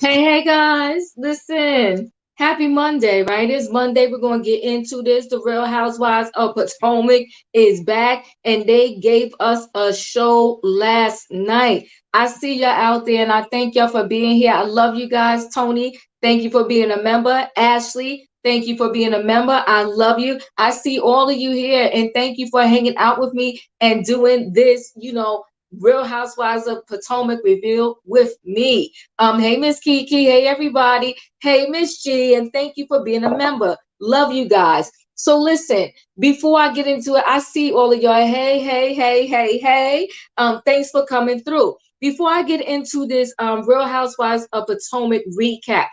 Hey guys, listen. Happy Monday, right? It's Monday. We're going to get into this. The Real Housewives of Potomac is back, and they gave us a show last night. I see y'all out there, and I thank y'all for being here. I love you guys. Tony, thank you for being a member. Ashley, thank you for being a member. I love you. I see all of you here, and thank you for hanging out with me and doing this, Real Housewives of Potomac review with me. Hey Miss Kiki, hey everybody, hey Miss G, and thank you for being a member. Love you guys. So listen, before I get into it, I see all of y'all. Hey, hey, hey, hey, hey. Thanks for coming through. Before I get into this Real Housewives of Potomac recap,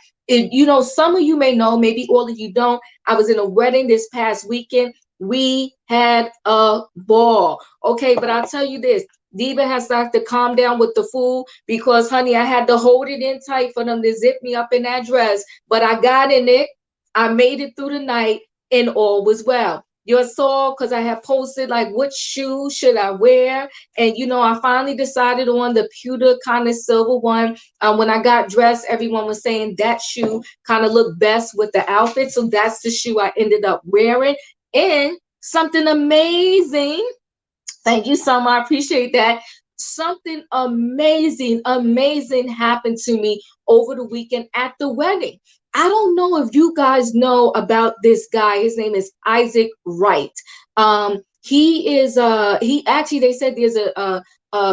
some of you may know, maybe all of you don't. I was in a wedding this past weekend. We had a ball. Okay, but I'll tell you this. Diva has to calm down with the food because, honey, I had to hold it in tight for them to zip me up in that dress. But I got in it. I made it through the night, and all was well. You saw because I had posted like what shoe should I wear, and I finally decided on the pewter kind of silver one. When I got dressed, everyone was saying that shoe kind of looked best with the outfit, so that's the shoe I ended up wearing. And something amazing. Thank you, Summer. I appreciate that. Something amazing, amazing happened to me over the weekend at the wedding. I don't know if you guys know about this guy. His name is Isaac Wright. He is he actually, they said there's a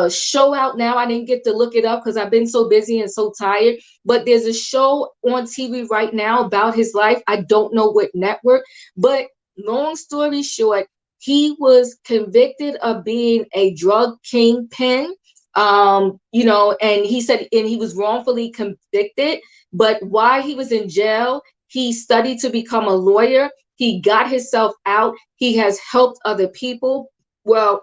show out now. I didn't get to look it up because I've been so busy and so tired. But there's a show on TV right now about his life. I don't know what network, but long story short, he was convicted of being a drug kingpin, and he said, and he was wrongfully convicted. But while he was in jail, he studied to become a lawyer. He got himself out. He has helped other people. Well,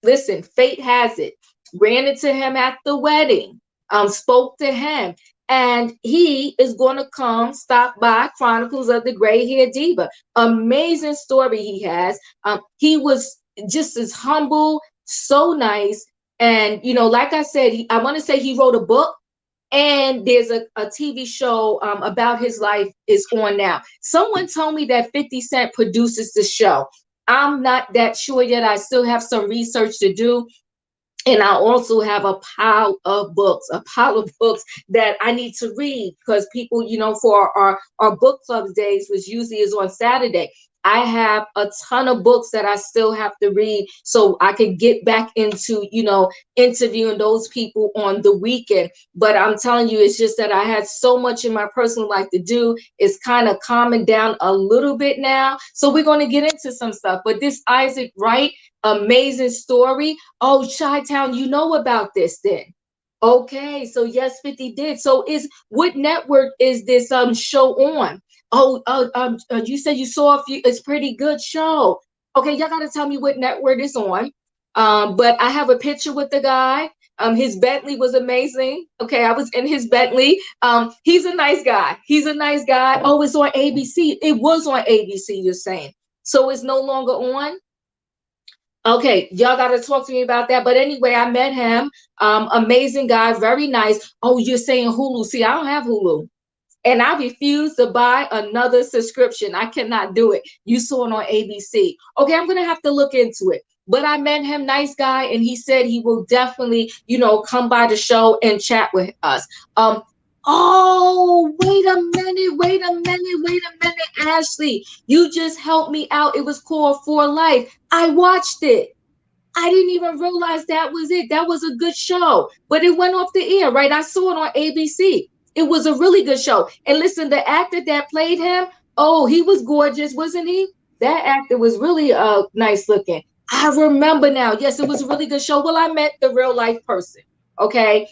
listen, fate has it. Ran into him at the wedding, spoke to him. And he is going to come stop by Chronicles of the Gray Hair Diva. Amazing story he has. He was just as humble, so nice. And, like I said, I want to say he wrote a book. And there's a TV show about his life is on now. Someone told me that 50 Cent produces the show. I'm not that sure yet. I still have some research to do. And I also have a pile of books that I need to read because people, for our book club days, which usually is on Saturday, I have a ton of books that I still have to read so I could get back into, interviewing those people on the weekend. But I'm telling you, it's just that I had so much in my personal life to do. It's kind of calming down a little bit now. So we're going to get into some stuff. But this Isaac Wright, amazing story. Oh, Chi-Town, you know about this then? Okay, so yes, 50 did. So what network is this show on? You said you saw a few. It's pretty good show. Okay, y'all gotta tell me what network it's on. But I have a picture with the guy. His Bentley was amazing. Okay, I was in his Bentley. He's a nice guy. He's a nice guy. Oh, it's on ABC. It was on ABC, you're saying. So it's no longer on. Okay, y'all got to talk to me about that. But anyway, I met him. Amazing guy, very nice. Oh, you're saying Hulu. See, I don't have Hulu. And I refuse to buy another subscription. I cannot do it. You saw it on ABC. Okay, I'm going to have to look into it. But I met him, nice guy, and he said he will definitely, come by the show and chat with us. Oh, wait a minute, Ashley. You just helped me out. It was called For Life. I watched it. I didn't even realize that was it. That was a good show, but it went off the air, right? I saw it on ABC. It was a really good show. And listen, the actor that played him, oh, he was gorgeous, wasn't he? That actor was really nice looking. I remember now. Yes, it was a really good show. Well, I met the real life person. Okay.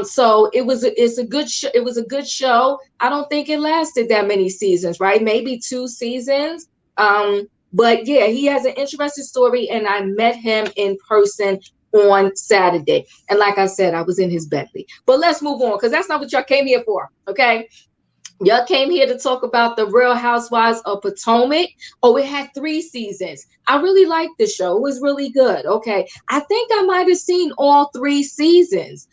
So it's a good show. It was a good show. I don't think it lasted that many seasons, right? Maybe 2 seasons. But yeah, he has an interesting story, and I met him in person on Saturday. And like I said, I was in his Bentley. But let's move on because that's not what y'all came here for. Okay. Y'all came here to talk about the Real Housewives of Potomac. Oh, it had 3 seasons. I really liked the show. It was really good. Okay. I think I might have seen all 3 seasons.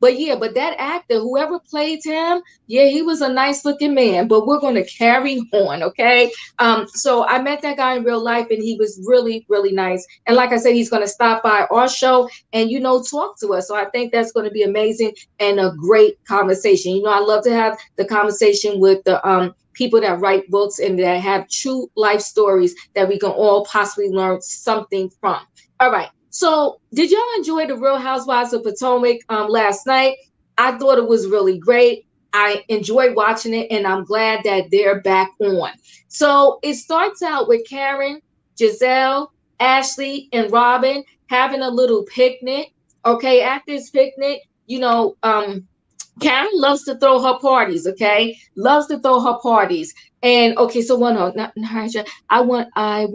but that actor, whoever played him, yeah, he was a nice looking man. But we're gonna carry on, okay? So I met that guy in real life, and he was really, really nice. And like I said, he's gonna stop by our show and talk to us. So I think that's gonna be amazing and a great conversation. I love to have the conversation with the people that write books and that have true life stories that we can all possibly learn something from. All right. So, did y'all enjoy the Real Housewives of Potomac last night? I thought it was really great. I enjoyed watching it, and I'm glad that they're back on. So, it starts out with Karen, Giselle, Ashely, and Robin having a little picnic. Okay, at this picnic, Karen loves to throw her parties, okay? Loves to throw her parties. And okay, so I want a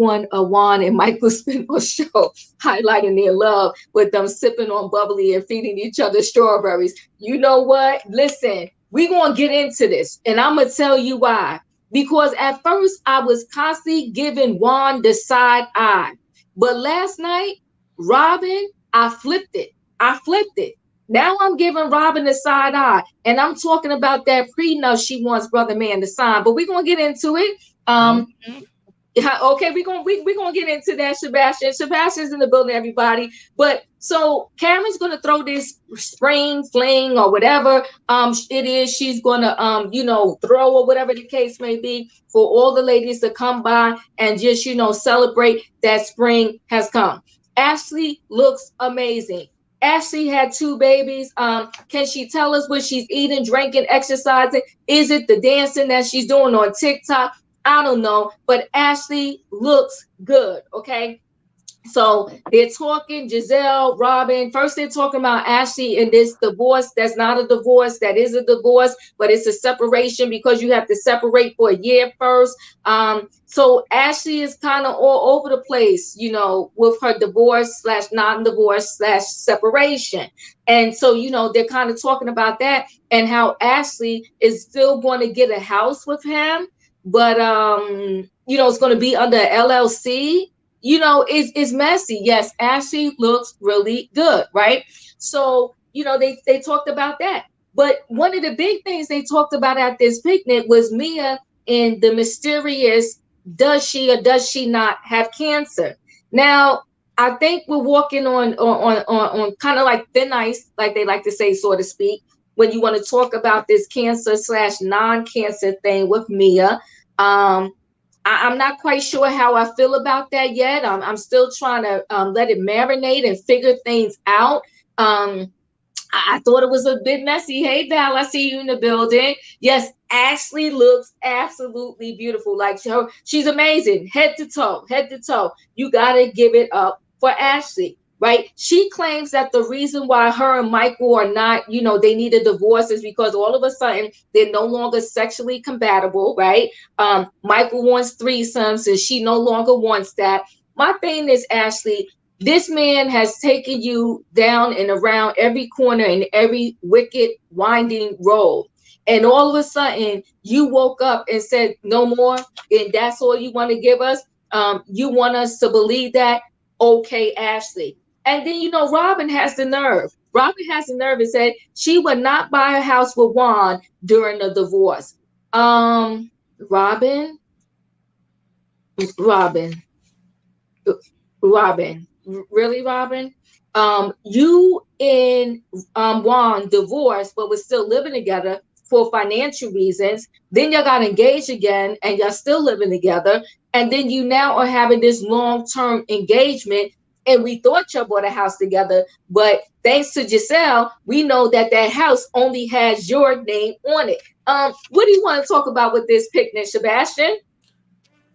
Juan and Michael Spindle show highlighting their love with them sipping on bubbly and feeding each other strawberries. You know what? Listen, we're gonna get into this, and I'm gonna tell you why. Because at first I was constantly giving Juan the side eye. But last night, Robin, I flipped it. I flipped it. Now I'm giving Robin the side eye, and I'm talking about that prenup she wants brother man to sign. But we're gonna get into it. Mm-hmm. Yeah, okay, we're gonna get into that, Sebastian. Sebastian's in the building, everybody. But so Cameron's gonna throw this spring fling or whatever it is she's gonna throw, or whatever the case may be, for all the ladies to come by and just celebrate that spring has come. Ashely looks amazing. Ashely had two babies. Can she tell us what she's eating, drinking, exercising? Is it the dancing that she's doing on TikTok? I don't know, but Ashely looks good. Okay. So they're talking, Giselle, Robin. First, they're talking about Ashely and this divorce. That's not a divorce. That is a divorce, but it's a separation because you have to separate for a year first. So Ashely is kind of all over the place, with her divorce slash non-divorce slash separation. And so, they're kind of talking about that and how Ashely is still going to get a house with him, but it's going to be under LLC. It's messy. Yes, Ashely looks really good, right? So, they talked about that. But one of the big things they talked about at this picnic was Mia and the mysterious, does she or does she not have cancer? Now, I think we're walking on kind of like thin ice, like they like to say, so to speak, when you want to talk about this cancer slash non-cancer thing with Mia. I'm not quite sure how I feel about that yet. I'm still trying to let it marinate and figure things out. I thought it was a bit messy. Hey, Val, I see you in the building. Yes, Ashely looks absolutely beautiful. Like she's amazing, head to toe, head to toe. You gotta give it up for Ashely, right? She claims that the reason why her and Michael are not, they need a divorce is because all of a sudden they're no longer sexually compatible, right? Michael wants threesomes and she no longer wants that. My thing is, Ashely, this man has taken you down and around every corner and every wicked, winding road. And all of a sudden, you woke up and said, no more. And that's all you want to give us. You want us to believe that? Okay, Ashely. And then, Robin has the nerve. Robin has the nerve and said she would not buy a house with Juan during the divorce. Robin, Robin, Robin, really, Robin? You and Juan divorced, but we're still living together for financial reasons. Then y'all got engaged again, and y'all still living together. And then you now are having this long-term engagement. And we thought y'all bought a house together, but thanks to Giselle, we know that that house only has your name on it. What do you want to talk about with this picnic, Sebastian?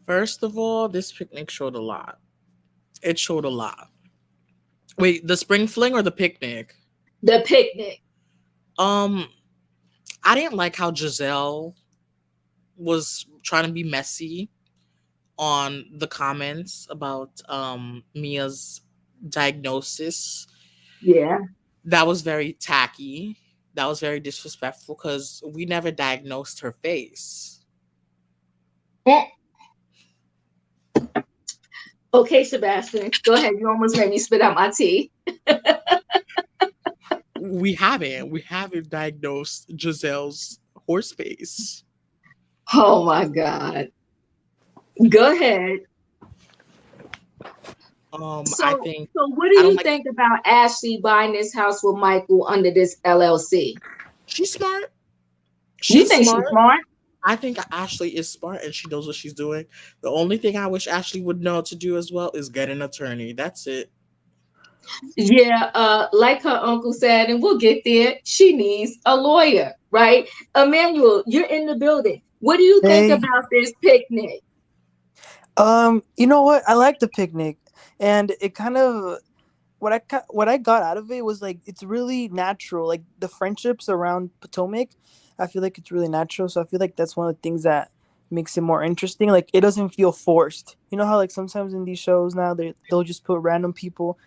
First of all, this picnic showed a lot. It showed a lot. Wait, the spring fling or the picnic? The picnic. Um, I didn't like how Giselle was trying to be messy on the comments about Mia's diagnosis. Yeah. That was very tacky. That was very disrespectful because we never diagnosed her face. Okay, Sebastian, go ahead. You almost made me spit out my tea. we haven't diagnosed Giselle's horse face. Oh my God. Go ahead. I So, think so what do I don't you like. think about Ashely buying this house with Michael under this LLC? She's smart. You She's think she's smart. smart? I think Ashley is smart and she knows what she's doing. The only thing I wish Ashley would know to do as well is get an attorney. That's it. Yeah, like her uncle said, and we'll get there. She needs a lawyer, right? Emmanuel, you're in the building. What do you think Hey, about this picnic? you know what? I like the picnic, and it kind of what I got out of it was like it's really natural. Like the friendships around Potomac, I feel like it's really natural. So I feel like that's one of the things that makes it more interesting. Like it doesn't feel forced. You know how like sometimes in these shows now they'll just put random people,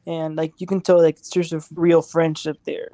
and like you can tell like it's just a real friendship there.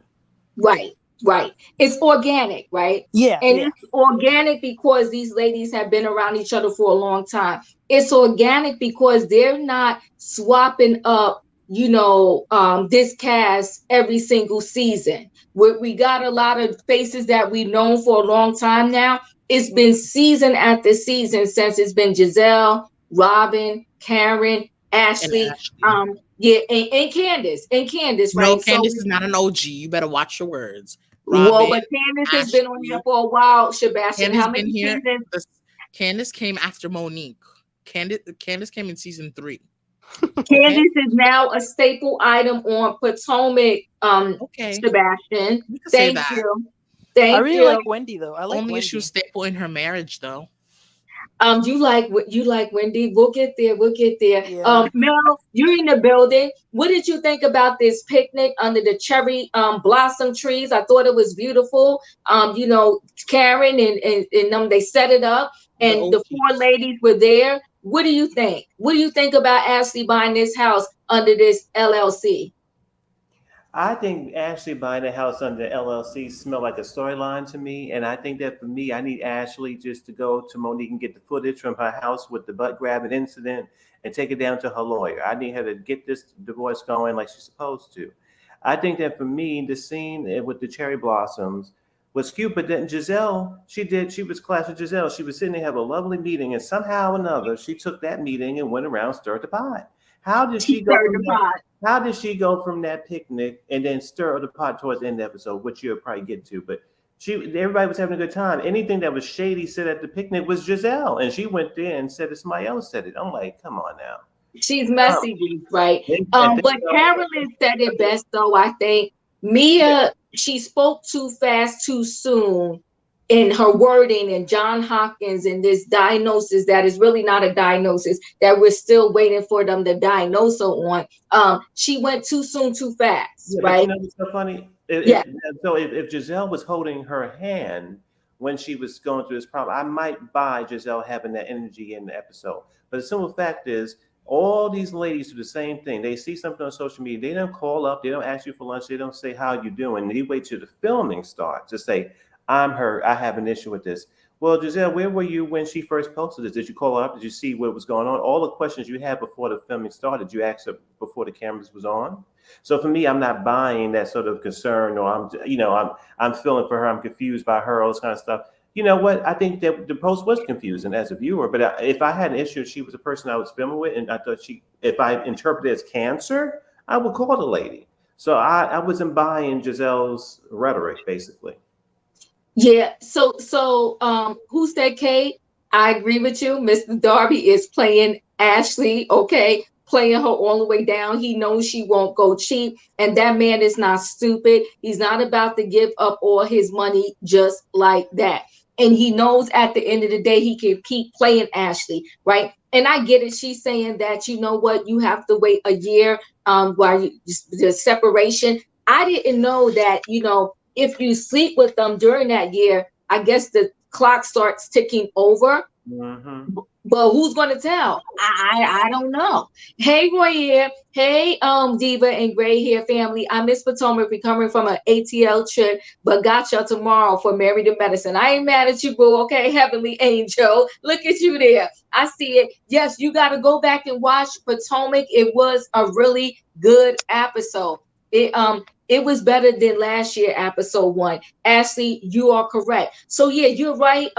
Right, right. It's organic, right? Yeah, And yeah. it's organic because these ladies have been around each other for a long time. It's organic because they're not swapping up, this cast every single season. We got a lot of faces that we've known for a long time now. It's been season after season since it's been Giselle, Robin, Karen, And Ashely, Ashley. yeah, and Candice, No, right? So Candice is not an OG. You better watch your words. well, Robin, but Candice has been on here Ashley. for a while, Sebastian. How Candice been many here. seasons? This Candice came after Monique. Candice came in season 3. Okay? Candice is now a staple item on Potomac, Okay. Sebastian. You can say Thank that. you. I Thank really you. like Wendy though. I like Only issue Wendy. staple in her marriage though. You like Wendy. We'll get there. We'll get there. Yeah. Mel, you're in the building. What did you think about this picnic under the cherry blossom trees? I thought it was beautiful. Karen and they set it up, The and the four OGs. ladies were there. What do you think? What do you think about Ashley buying this house under this LLC? I think Ashley buying a house under LLC smelled like a storyline to me, and I think that for me, I need Ashley just to go to Monique and get the footage from her house with the butt grabbing incident and take it down to her lawyer. I need her to get this divorce going like she's supposed to. I think that for me, the scene with the cherry blossoms was cute, but then Giselle, she was class with Giselle. She was sitting there, have a lovely meeting, and somehow or another, she took that meeting and went around, stirred the pot. How did She she go stirred from the that? pot. How did she go from that picnic and then stir the pot towards the end of the episode, which you'll probably get to? But everybody was having a good time. Anything that was shady said at the picnic was Giselle, and she went there and said that somebody else said it. I'm like, come on now. She's Um, messy, Reese, right? and think But Carolyn said it best, though. I think Mia, she spoke too fast, too soon in her wording, and John Hopkins and this diagnosis that is really not a diagnosis that we're still waiting for them to diagnose her on. She went too soon, too fast, Yeah, but you right? know what's so funny? Yeah, If Giselle was holding her hand when she was going through this problem, I might buy Giselle having that energy in the episode. But the simple fact is, all these ladies do the same thing. They see something on social media, they don't call up, they don't ask you for lunch, they don't say how you doing. They wait till the filming starts to say, I'm hurt, I have an issue with this. Well, Giselle, where were you when she first posted this? Did you call her up? Did you see what was going on? All the questions you had before the filming started, you asked her before the cameras was on. So for me, I'm not buying that sort of concern, or I'm feeling for her. I'm confused by her, all this kind of stuff. You know what? I think that the post was confusing as a viewer. But if I had an issue, she was a person I was filming with, and I thought if I interpreted it as cancer, I would call the lady. So I wasn't buying Giselle's rhetoric, basically. yeah. Who said Kate? I agree with you. Mr. Darby is playing Ashley, okay, playing her all the way down. He knows she won't go cheap, and that man is not stupid. He's not about to give up all his money just like that. And he knows at the end of the day he can keep playing Ashley, right? And I get it. She's saying that you know what, you have to wait a year while the separation. I didn't know that, if you sleep with them during that year, I guess the clock starts ticking over. Hmm. But who's gonna tell? I don't know. Hey Roy here. Hey Diva and Gray hair family. I miss Potomac recovering from an ATL trip, but got y'all tomorrow for Married to Medicine. I ain't mad at you, boo. Okay, Heavenly Angel. Look at you there. I see it. Yes, you gotta go back and watch Potomac. It was a really good episode. It was better than last year episode 1. Ashely, you are correct. So yeah, you're right,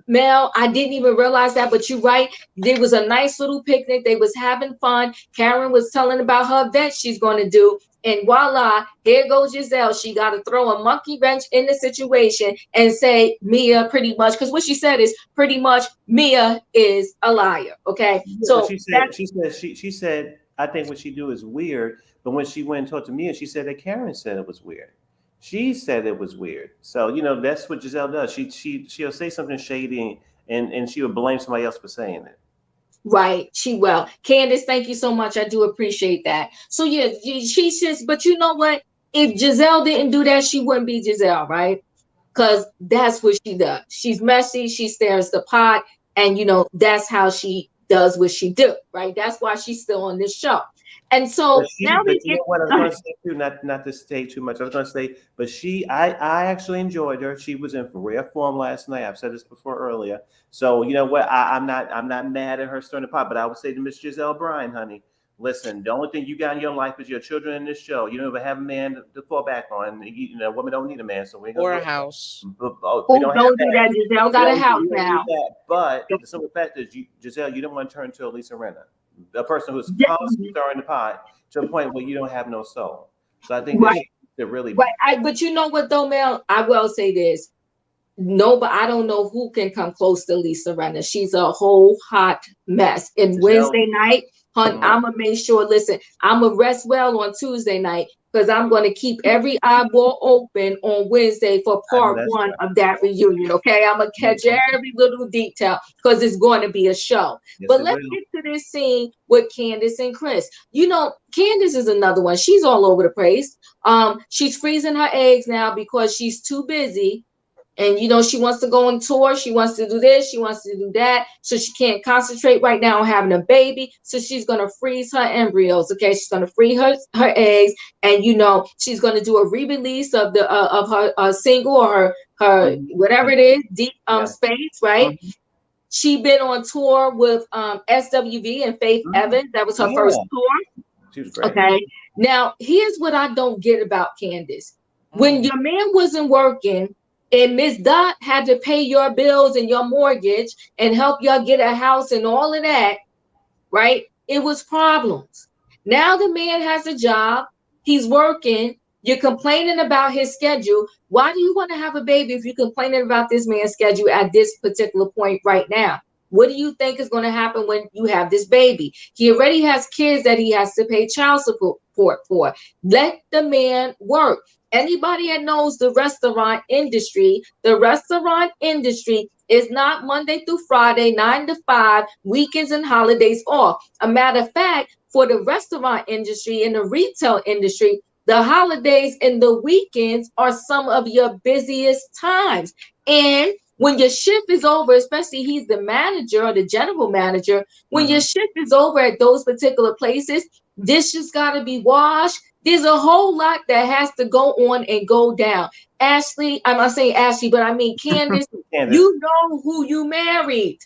Mel. I didn't even realize that, but you're right. There was a nice little picnic. They was having fun. Karen was telling about her event she's going to do. And voila, here goes Giselle. She got to throw a monkey wrench in the situation and say Mia pretty much, because what she said is pretty much Mia is a liar. Okay, so she said I think what she do is weird, but when she went and talked to Mia, she said that Karen said it was weird. She said it was weird. So that's what Giselle does. She'll say something shady and she will blame somebody else for saying it. Right, she will. Candice, thank you so much. I do appreciate that. So yeah, she says, but you know what? If Giselle didn't do that, she wouldn't be Giselle, right? Because that's what she does. She's messy. She stirs the pot, and that's how she does what she do, right? That's why she's still on this show. And so now we get. What I was going to say too, not to stay too much. I was going to say, but I actually enjoyed her. She was in rare form last night. I've said this before earlier. So you know what? I'm not mad at her stirring the pot, but I would say to Miss Giselle Bryan, honey, listen. The only thing you got in your life is your children in this show. You don't even have a man to fall back on. Women don't need a man, so we or a house. We don't do that. Giselle got a house now. But the simple fact is, Giselle, you don't want to turn into a Lisa Rinna, a person who's constantly stirring the pot to a point where you don't have no soul. So I think that really right. But you know what though, Mel? I will say this. No, but I don't know who can come close to Lisa Rinna. She's a whole hot mess. And Wednesday night, I'm gonna make sure. Listen, I'm gonna rest well on Tuesday night because I'm gonna keep every eyeball open on Wednesday for part 1 of that reunion. Okay, I'm gonna catch every little detail because it's going to be a show. But let's get to this scene with Candice and Chris. Candice is another one. She's all over the place. She's freezing her eggs now because she's too busy. And, she wants to go on tour. She wants to do this. She wants to do that. So she can't concentrate right now on having a baby. So she's going to freeze her embryos. Okay. She's going to freeze her eggs. And, she's going to do a re-release of her single or her whatever it is, Deep Space. Right. She been on tour with SWV and Faith Evans. That was her first tour. She was great. Okay. Now, here's what I don't get about Candice. When your man wasn't working, and Miss Dot had to pay your bills and your mortgage and help y'all get a house and all of that, right? It was problems. Now the man has a job. He's working. You're complaining about his schedule. Why do you want to have a baby if you're complaining about this man's schedule at this particular point right now? What do you think is going to happen when you have this baby? He already has kids that he has to pay child support for. Let the man work. Anybody that knows the restaurant industry is not Monday through Friday, 9 to 5, weekends and holidays off. A matter of fact, for the restaurant industry and the retail industry, the holidays and the weekends are some of your busiest times. And when your shift is over, especially he's the manager or the general manager, when your shift is over at those particular places, dishes got to be washed. There's a whole lot that has to go on and go down. Ashely, I'm not saying Ashely, but I mean Candice, you know who you married.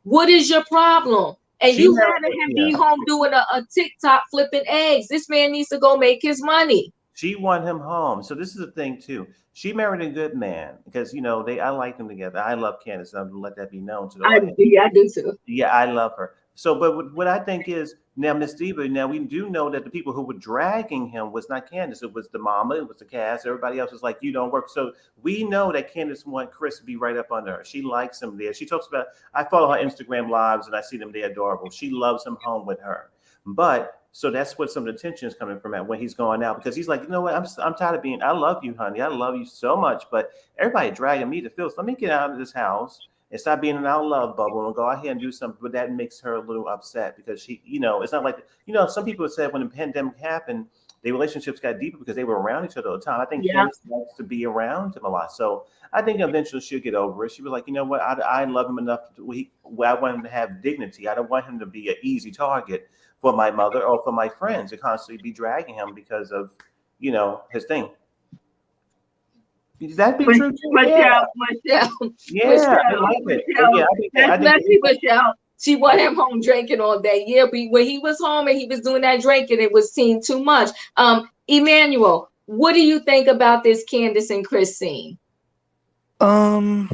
What is your problem? And you had him be home doing a TikTok flipping eggs. This man needs to go make his money. She want him home. So this is the thing too. She married a good man because I like them together. I love Candice. I'm gonna let that be known to the audience. I do too. Yeah, I love her. So, but what I think is now, Miss Diva. Now we do know that the people who were dragging him was not Candice. It was the mama. It was the cast. Everybody else was like, "You don't work." So we know that Candice wants Chris to be right up under her. She likes him there. She talks about. I follow her Instagram lives and I see them. They're adorable. She loves him home with her. But so that's what some of the tension is coming from at when he's going out because he's like, you know what? I'm tired of being. I love you, honey. I love you so much. But everybody dragging me to feel. So let me get out of this house. And stop being in our love bubble and go out here and do something. But that makes her a little upset because she, it's not like, some people said when the pandemic happened, their relationships got deeper because they were around each other all the time. I think Candice likes to be around him a lot. So I think eventually she'll get over it. She was like, you know what? I love him enough. I want him to have dignity. I don't want him to be an easy target for my mother or for my friends to constantly be dragging him because of, his thing. That be true too? Michelle. Yeah, I like it. Michelle. She want him home drinking all day. Yeah, but when he was home and he was doing that drinking, it was seemed too much. Emmanuel, what do you think about this Candice and Chris scene? Um,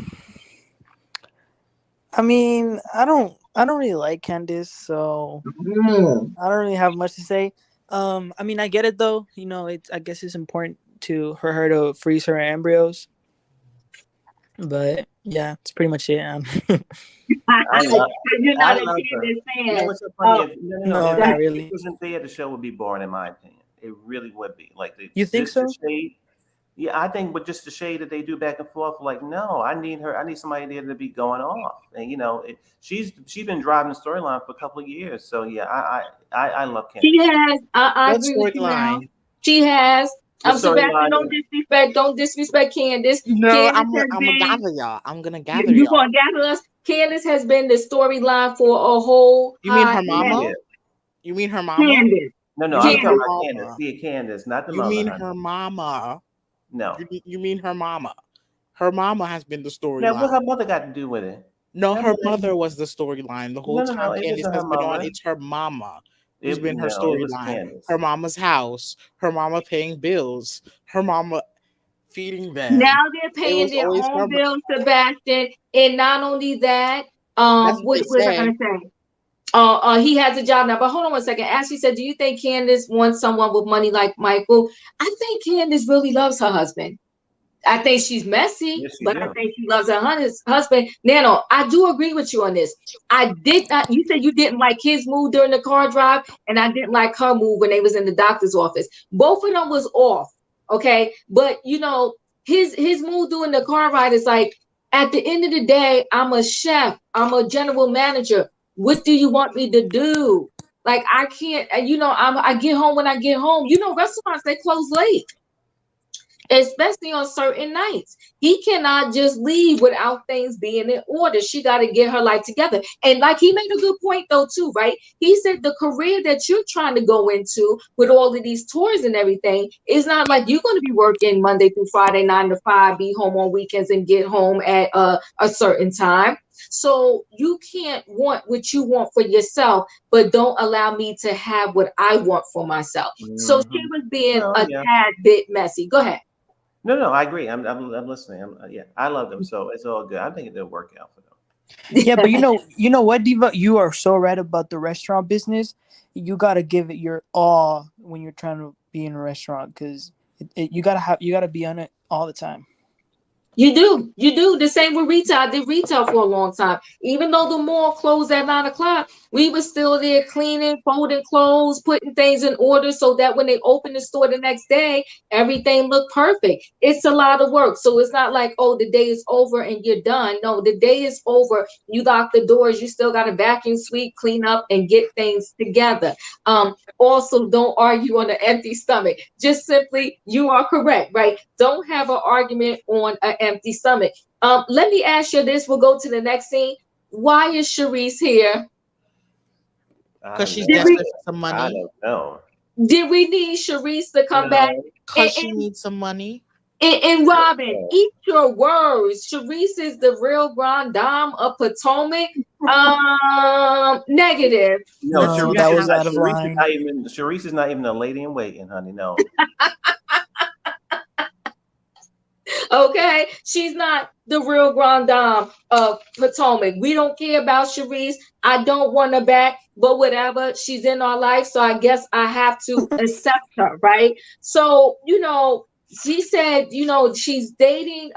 I mean, I don't really like Candice, so I don't really have much to say. I mean, I get it though. You know, I guess it's important for her to freeze her embryos. But yeah, it's pretty much it. You're not I a love her. Candice You know fan. what's so funny? No, If not it really. wasn't there, the show would be boring, in my opinion. It really would be. Like You think just the so? shade. Yeah, I think with just the shade that they do back and forth, like, no, I need her. I need somebody there to be going off, and she's been driving the storyline for a couple of years. So yeah, I love She Candice. has. I What agree with you now. storyline? She has. What Sebastian, storyline? don't disrespect Candice. No, Candice has I'm gonna been. gather y'all. I'm gonna gather You y'all. gonna gather us? Candice has been the storyline for a whole You mean hot her mess. mama? Yeah. You mean her mama? Candice. No, You I'm mean talking her about Candice. mama? See, Candice, not the You mother. mean Honey. her mama? No. You mean her mama? Her mama has been the Now, what storyline. her mother got to do with it? No, her mother- mother was the storyline the whole No, time it Candice wasn't has her been on. mother. It's her mama who's been her It was storyline. Candice. Her mama's house, her mama paying bills, her mama feeding them. Now they're It paying was their always her. own bills, Sebastian, and not only that, That's what what they was I say. gonna say? He has a job now. But hold on one second. Ashley said, "Do you think Candice wants someone with money like Michael?" I think Candice really loves her husband. I think she's messy, Yes, she but I do. think she loves her husband. Nano, I do agree with you on this. I did not. You said you didn't like his move during the car drive, and I didn't like her move when they was in the doctor's office. Both of them was off. Okay, but his move during the car ride is like, at the end of the day, I'm a chef. I'm a general manager. What do you want me to do? Like, I can't. I get home when I get home. Restaurants, they close late, especially on certain nights. He cannot just leave without things being in order. She got to get her life together. And like, he made a good point though too, right? He said the career that you're trying to go into with all of these tours and everything is not like you're going to be working Monday through Friday, 9 to 5, be home on weekends and get home at a certain time. So you can't want what you want for yourself, but don't allow me to have what I want for myself. So she was being a tad bit messy. Go ahead. No, I agree. I'm listening. Yeah, I love them, so it's all good. I think it'll work out for them. Yeah, but you know what, Diva? You are so right about the restaurant business. You gotta give it your all when you're trying to be in a restaurant, because you gotta be on it all the time. You do the same with retail. I did retail for a long time. Even though the mall closed at 9 o'clock, we were still there cleaning, folding clothes, putting things in order so that when they open the store the next day, everything looked perfect. It's a lot of work. So it's not like, oh, the day is over and you're done. No, the day is over. You lock the doors. You still got to vacuum, sweep, clean up, and get things together. Also, don't argue on an empty stomach. Just simply, you are correct, right? Don't have an argument on an empty stomach. Let me ask you this. We'll go to the next scene. Why is Charisse here? Because she's desperate for some money. I don't know. Did we need Charisse to come back? Because she needs some money. And Robin, eat your words. Charisse is the real grand dame of Potomac. Negative. No, No, that was out of line. Charisse is not even a lady in waiting, honey. No. Okay, she's not the real grand dame of Potomac. We don't care about Charisse. I don't want her back, but whatever. She's in our life, so I guess I have to accept her, right? So, she said, she's dating.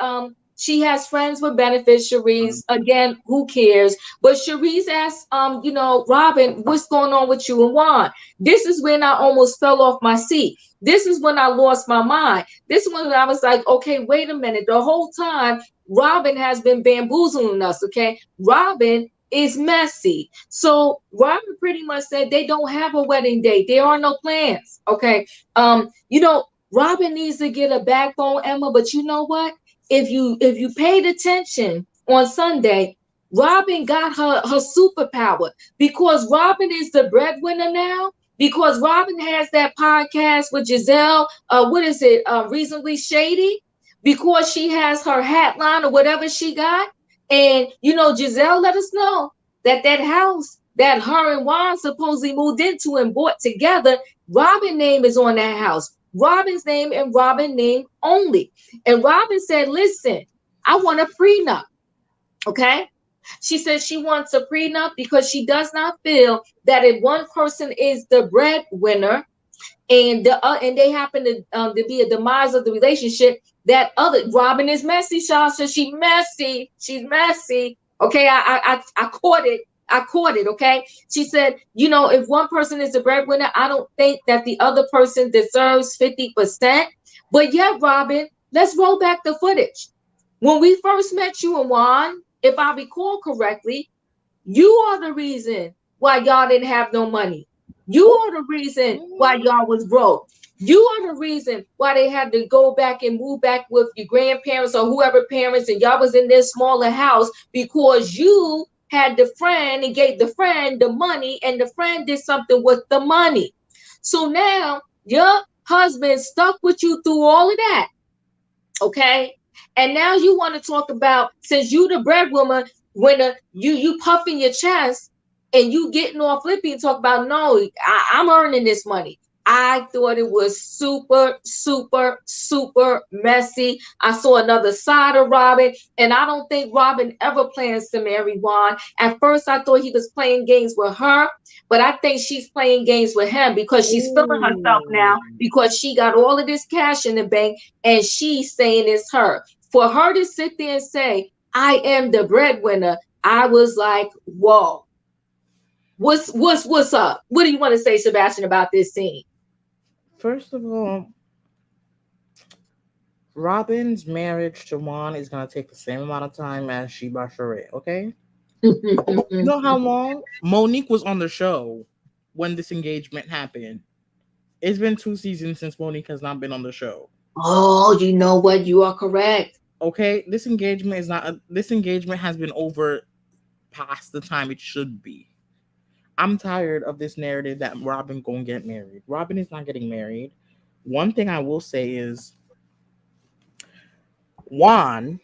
She has friends with benefits, Charisse. Again, who cares? But Charisse asked, Robin, what's going on with you and Juan? This is when I almost fell off my seat. This is when I lost my mind. This is when I was like, okay, wait a minute. The whole time, Robin has been bamboozling us, okay? Robin is messy. So Robin pretty much said they don't have a wedding date. There are no plans, okay? Robin needs to get a backbone, Emma, but you know what? If you paid attention on Sunday, Robin got her superpower, because Robin is the breadwinner now. Because Robin has that podcast with Giselle, what is it? Reasonably Shady. Because she has her hat line or whatever she got. And, Giselle let us know that house that her and Juan supposedly moved into and bought together, Robin's name is on that house. Robin's name and Robin's name only. And Robin said, listen, I want a prenup. Okay. She says she wants a prenup because she does not feel that if one person is the breadwinner and they happen to be a demise of the relationship, that other Robin is messy. Sean says she's messy. She's messy. Okay, I caught it. I caught it. Okay, she said, if one person is the breadwinner, I don't think that the other person deserves 50%. But yet, Robin, let's roll back the footage. When we first met you and Juan, if I recall correctly, you are the reason why y'all didn't have no money. You are the reason why y'all was broke. You are the reason why they had to go back and move back with your grandparents or whoever parents, and y'all was in this smaller house because you had the friend and gave the friend the money, and the friend did something with the money. So now your husband stuck with you through all of that. Okay. And now you want to talk about, since you the breadwoman, when you puffing your chest and you getting all flippy and talk about, no, I'm earning this money. I thought it was super, super, super messy. I saw another side of Robin, and I don't think Robin ever plans to marry Juan. At first, I thought he was playing games with her, but I think she's playing games with him because she's feeling herself now because she got all of this cash in the bank and she's saying it's her. For her to sit there and say, I am the breadwinner, I was like, whoa. What's up? What do you want to say, Sebastian, about this scene? First of all, Robin's marriage to Juan is gonna take the same amount of time as Sheba Sheree, okay? You know how long? Monique was on the show when this engagement happened. It's been 2 seasons since Monique has not been on the show. Oh, you know what? You are correct. Okay, this engagement is not. This engagement has been over past the time it should be. I'm tired of this narrative that Robin gonna get married. Robin is not getting married. One thing I will say is Juan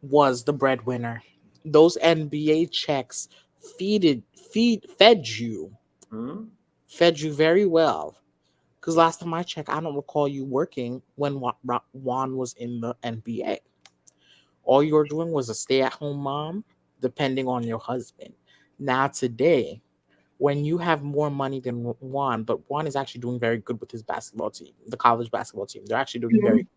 was the breadwinner. Those NBA checks fed you. Hmm? Fed you very well. Because last time I checked, I don't recall you working when Juan was in the NBA. All you were doing was a stay-at-home mom, depending on your husband. Now today, when you have more money than Juan, but Juan is actually doing very good with his basketball team, the college basketball team. They're actually doing very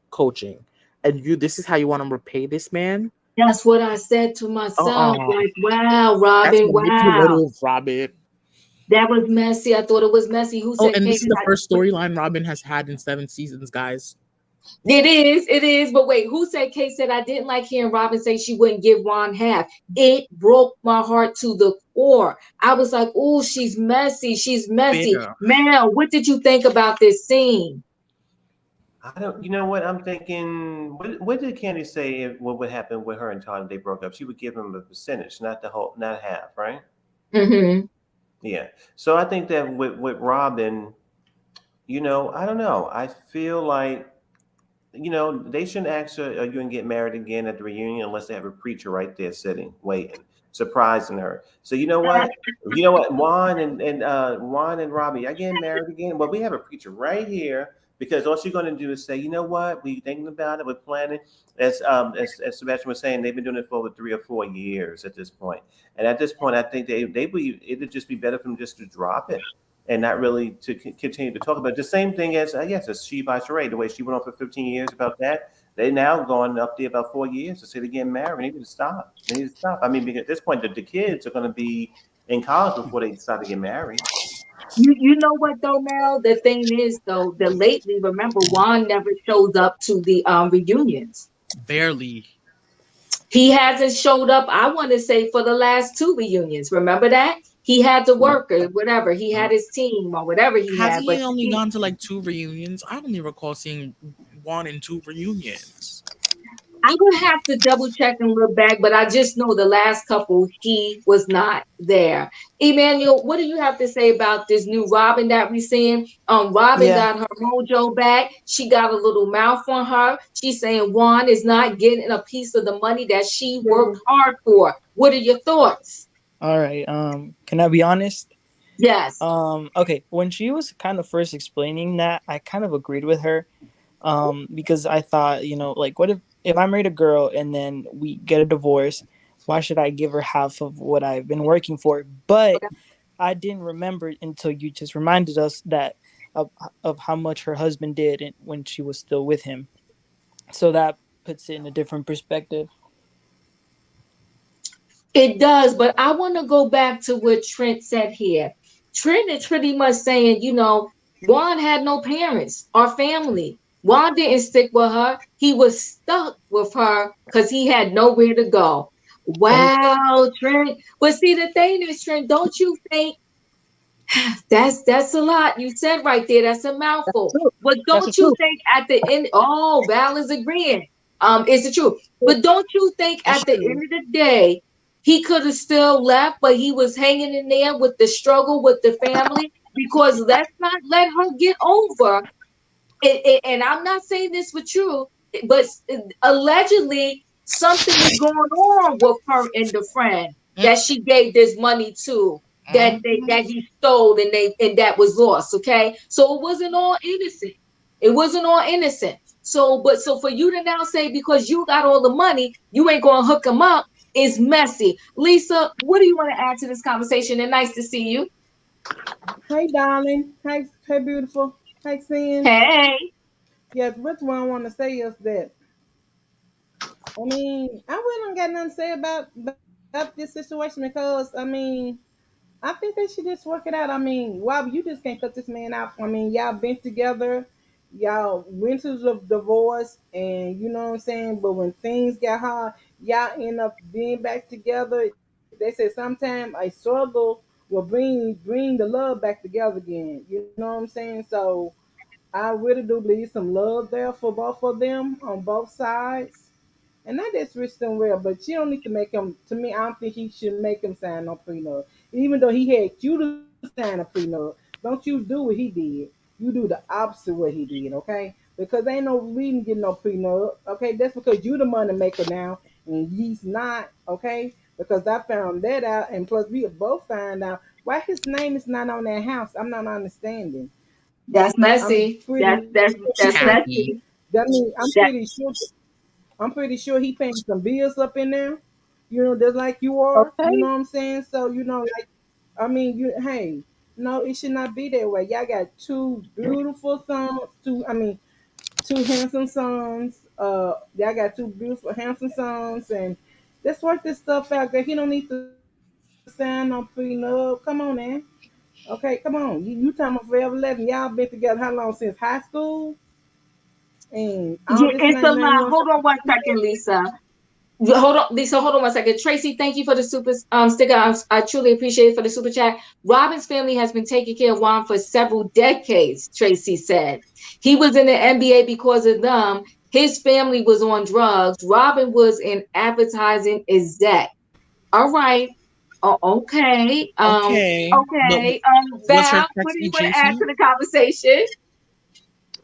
coaching. And this is how you want to repay this man? That's what I said to myself. Like, wow, That's Robin, wow. manipulative, Robin. That was messy. I thought it was messy. Who Oh, said and Kate? this is the first storyline Robin has had in 7 seasons, guys. It is. But wait, who said Kate said I didn't like hearing Robin say she wouldn't give Juan half? It broke my heart to the core. I was like, oh, she's messy. She's messy. Yeah. Mel, what did you think about this scene? I don't. You know what? I'm thinking. What did Candice say? What would happen with her and Tom if they broke up? She would give him a percentage, not the whole, not half, right? Mm-hmm. Yeah. So I think that with Robin, I don't know. I feel like they shouldn't ask her, are you going to get married again at the reunion unless they have a preacher right there sitting, waiting, surprising her. So you know what? Juan and Robbie, I getting married again. Well, we have a preacher right here because all she's going to do is say, you know what? We thinking about it. We're planning. As Sebastian was saying, they've been doing it for over 3 or 4 years at this point. And at this point, I think it'd just be better for them just to drop it and not really to continue to talk about it. The same thing as, I guess, as She by Sheree, the way she went on for 15 years about that. They now going up there about 4 years to say they're getting married. They need to stop. They need to stop. I mean, because at this point, the kids are going to be in college before they decide to get married. You know what though, Mel? The thing is though, that lately, remember, Juan never shows up to the reunions. Barely. He hasn't showed up, I want to say, for the last 2 reunions. Remember that? He had the workers, whatever. He had his team or whatever he Has had. he only gone to like 2 reunions? I only recall seeing Juan in 2 reunions. I would have to double check and look back, but I just know the last couple he was not there. Emmanuel, what do you have to say about this new Robin that we're seeing? Robin got her mojo back. She got a little mouth on her. She's saying Juan is not getting a piece of the money that she worked hard for. What are your thoughts? All right. Can I be honest? Yes. Okay. When she was kind of first explaining that, I kind of agreed with her. Because I thought, like, what if I married a girl and then we get a divorce? Why should I give her half of what I've been working for? But I didn't remember until you just reminded us that of, of how much her husband did when she was still with him. So that puts it in a different perspective. It does, but I want to go back to what Trent said here. Trent is pretty much saying, Juan had no parents or family. Juan didn't stick with her. He was stuck with her because he had nowhere to go. And Wow, Trent. But see, the thing is, Trent, don't you think that's a lot you said right there. That's a mouthful. True. But That's the don't you truth. think at the end, oh, Val is agreeing. It's the truth. But don't you think It's at the true. end of the day, he could have still left, but he was hanging in there with the struggle with the family? Because let's not let her get over and I'm not saying this with you, but allegedly something is going on with her and the friend that she gave this money to Mm-hmm. that he stole and that was lost. Okay, so it wasn't all innocent. It wasn't all innocent. So for you to now say because you got all the money, you ain't gonna hook him up is messy. Lisa, what do you want to add to this conversation? And nice to see you. Hey, darling. Hey, beautiful. Hey, sin. Hey. Yes, what I want to say is that I mean I really don't got nothing to say about this situation because I think they should just work it out. I mean, why you just can't cut this man out? I mean, y'all been together, y'all went to the divorce, and you know what I'm saying. But when things got hard, y'all end up being back together. They say sometimes a struggle will bring the love back together again. You know what I'm saying? So I really do believe some love there for both of them on both sides. And that is rich and well, but you don't need to make him. To me, I don't think he should make him sign no prenup. Even though he had you to sign a prenup, don't you do what he did. You do the opposite what he did, okay? Because ain't no reason to get no prenup, okay? That's because you the money maker now, and he's not, okay? Because I found that out, and plus we both found out why his name is not on that house. I'm not understanding. That's I'm messy. pretty It's That's county. messy. that mean That I'm pretty sure he paying some bills up in there. You know, just like you are. You Okay. know what I'm saying? So like, I mean, hey, no, it should not be that way. Y'all got two beautiful sons, two handsome sons. Y'all got two beautiful, handsome sons, and let's work this stuff out. That he don't need to sign no prenup. Come on, man. Okay, come on. You talking about Forever 11? Y'all been together how long? Since high school? And all yeah, this and that, it's a now you lot. want Hold on one second, Lisa. Hold on, Lisa. Hold on one second. Tracy, thank you for the super sticker. I truly appreciate it for the super chat. Robin's family has been taking care of Juan for several decades. Tracy said he was in the NBA because of them. His family was on drugs. Robin was in advertising exec. All right. Oh, okay. Okay, but Okay. was her Val, what do you sexy want to add to JC? the conversation?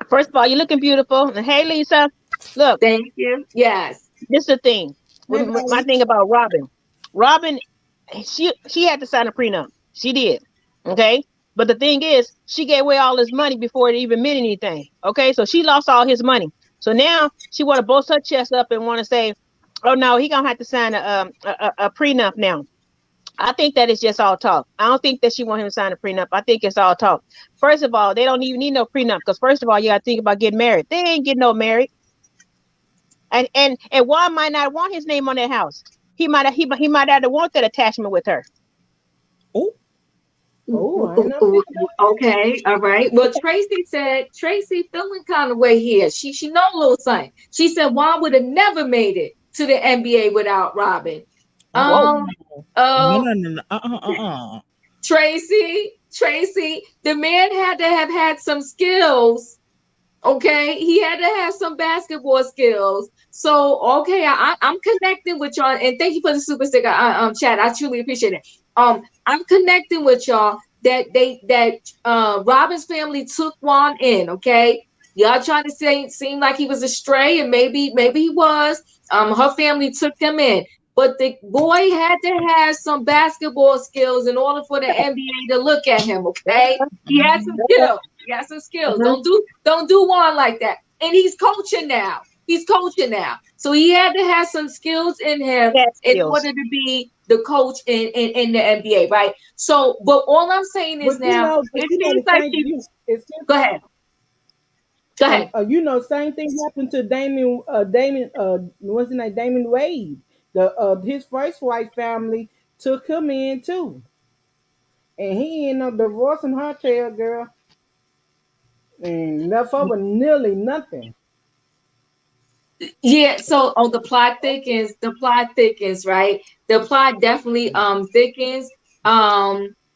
First of all, you're looking beautiful. And hey, Lisa, look, Thank you. Yes. this is the thing. hey, My darling. thing about Robin. Robin, she had to sign a prenup. She did. Okay. But the thing is, she gave away all his money before it even meant anything. Okay, so she lost all his money. So now she want to boast her chest up and want to say, "Oh no, he gonna have to sign a prenup now." I think that is just all talk. I don't think that she want him to sign a prenup. I think it's all talk. First of all, they don't even need no prenup because first of all, you got to think about getting married. They ain't getting no married, and Juan might not want his name on that house. He might have to want that attachment with her. Oh, Oh, I ain't never think about that. Okay, all right. Well, Tracy feeling kind of way here. She know a little something. She said Juan would have never made it to the NBA without Robin. Whoa, Um, no, no, uh, no, no, no. Tracy, the man had to have had some skills. Okay, he had to have some basketball skills. So okay, I'm connecting with y'all, and thank you for the super sticker, chat. I truly appreciate it. I'm connecting with y'all that Robin's family took Juan in. Okay, y'all trying to say seem like he was a stray, and maybe he was. Her family took them in, but the boy had to have some basketball skills in order for the NBA to look at him. Okay, he had some skills. He has some skills. Mhm. Don't do one like that. And he's coaching now. He's coaching now. So he had to have some skills in him He had in skills. order to be the coach in the NBA, right? So, but all I'm saying is now, but it you know seems the like same. she. It's Go ahead. Go ahead. same thing happened to Damon, what's his name? Damon Wade. The his first wife family took him in too, and he ended up divorcing her tail girl and left her with nearly nothing. Yeah, so the plot thickens, right? The plot definitely thickens.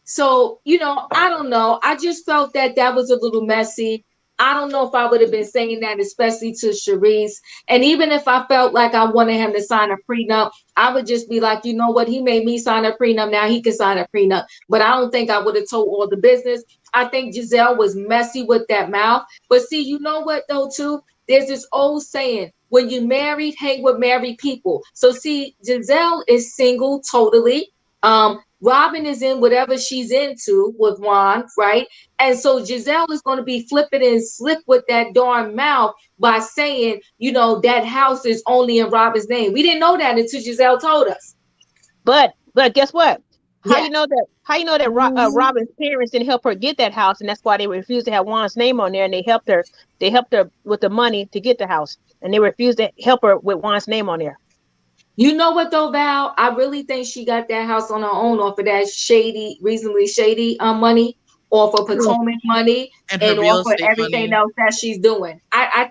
So I don't know. I just felt that that was a little messy. I don't know if I would have been saying that, especially to Charisse. And even if I felt like I wanted him to sign a prenup, I would just be like, you know what? He made me sign a prenup. Now he can sign a prenup. But I don't think I would have told all the business. I think Giselle was messy with that mouth. But see, you know what though, too? There's this old saying, when you married, hang with married people. So see, Giselle is single totally. Robin is in whatever she's into with Juan, right? And so Giselle is going to be flipping and slick with that darn mouth by saying, that house is only in Robin's name. We didn't know that until Giselle told us. But guess what? How Yeah. you know that? How you know that Hmm. Robin's parents didn't help her get that house, and that's why they refused to have Juan's name on there, and they helped her. They helped her with the money to get the house, and they refused to help her with Juan's name on there. You know what though, Val? I really think she got that house on her own off of that shady, reasonably shady money, off of Mm. Potomac money, And her and real off of estate everything money. else that she's doing. I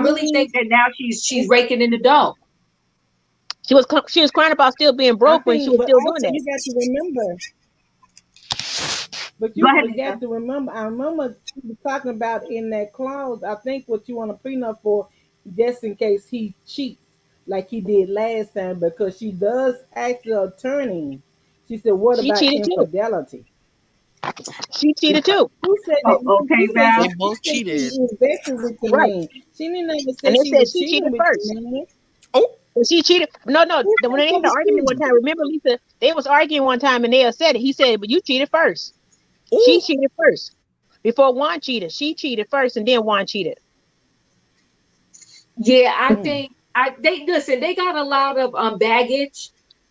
really Hmm. think that now she's raking in the dough. She was crying about still being I broke when she think, was but still doing also that. you got to remember. But Go you ahead, got Lisa. to remember, I remember you was talking about in that clause, I think what you want to prenup for, just in case he cheats like he did last time, because she does ask the attorney. She said, "What She about cheated too. infidelity?" She cheated too. Who said Oh, that? okay, Val. They Who both said she cheated. invested with the Right. man? She didn't ever And say they she said was she cheating cheated with the first. man. Oh, And she cheated. No, no. Who When said they that had the was argument one cheating? time, remember Lisa? They was arguing one time, and they said it. He said, "But you cheated first. She oh. cheated first before Juan cheated. She cheated first, and then Juan cheated." Yeah, I Mm. think they listen. They got a lot of baggage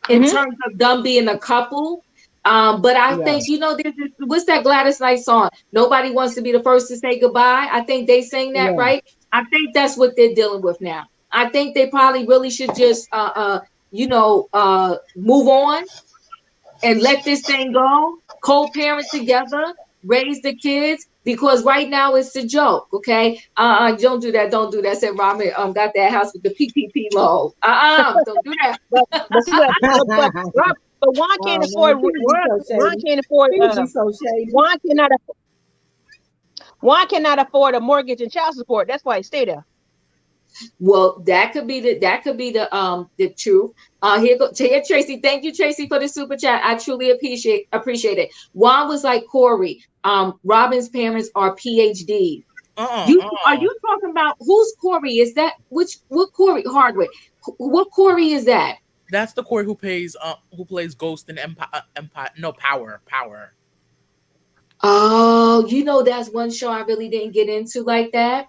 in Hmm. terms of them being a couple. But I Yeah, think there's this, what's that Gladys Knight song? Nobody wants to be the first to say goodbye. I think they sing that yeah. right. I think that's what they're dealing with now. I think they probably really should just move on and let this thing go, co-parent together, raise the kids, because right now it's a joke. Okay, don't do that, don't do that. Said Robin got that house with the PPP loan. Don't do that. But see what? But Juan can't Oh afford. man, people be so Juan shady. can't afford. People be so shady. Juan cannot. Juan cannot afford a mortgage and child support. That's why he stay there. Well, that could be the truth. Here, Tracy. Thank you, Tracy, for the super chat. I truly appreciate it. Juan was like Corey. Robin's parents are PhDs. Uh-uh, Are you talking about who's Corey? Is that what Corey Hardwick? What Corey is that? That's the Corey who plays Ghost in Empire. No, Power. Oh, that's one show I really didn't get into like that.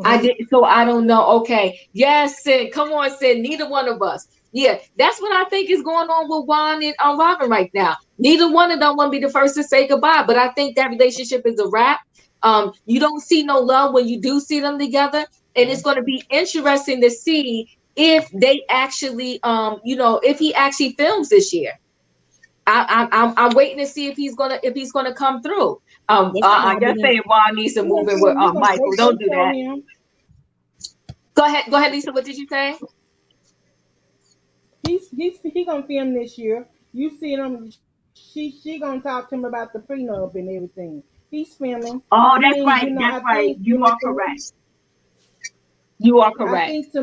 I Hmm. didn't, so I don't know. Okay. Yes, Sid. Come on, Sid. Neither one of us. Yeah, that's what I think is going on with Juan and Robin right now. Neither one of them want to be the first to say goodbye, but I think that relationship is a wrap. You don't see no love when you do see them together, and it's going to be interesting to see if they actually, if he actually films this year. I'm waiting to see if he's gonna come through. Wasn't I just Robin? saying Juan needs to You know, move in with they Michael. Don't do show that. him. Go ahead, Lisa. What did you say? He gonna film this year. You see them. She gonna talk to him about the prenup and everything. He's filming. Oh, I that's mean, right. That's I right. think You are correct. You are correct. I think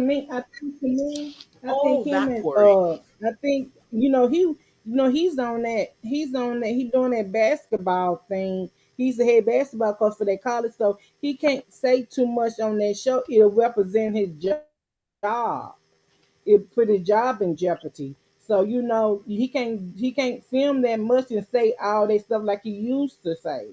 Oh, him that and Corey. I think he's on that. He's on that. He's doing that basketball thing. He's the head basketball coach for that college, so he can't say too much on that show. It'll represent his job. it put his job in jeopardy. So he can't film that much and say all that stuff like he used to say.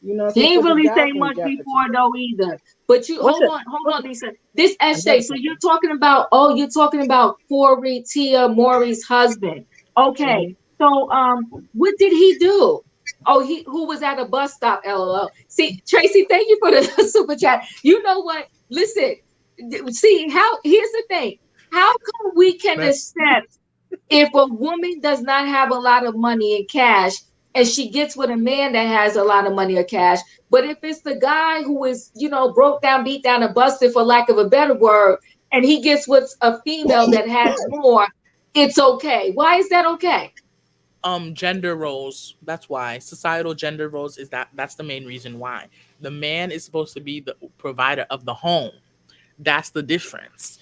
He So it ain't put his really say job in much jeopardy. before though either. But you What's it? hold on, Lisa. This Another Shay. So question. you're talking about Corey Tia Maury's husband. Okay. Mm-hmm. So what did he do? Oh, he who was at a bus stop, LOL. See, Tracy, thank you for the super chat. You know what? Listen, see how here's the thing. How come we can Man, accept if a woman does not have a lot of money in cash and she gets with a man that has a lot of money or cash, but if it's the guy who is, broke down, beat down, and busted for lack of a better word, and he gets with a female that has more, it's okay. Why is that okay? gender roles. That's why societal gender roles that's the main reason why the man is supposed to be the provider of the home. That's the difference.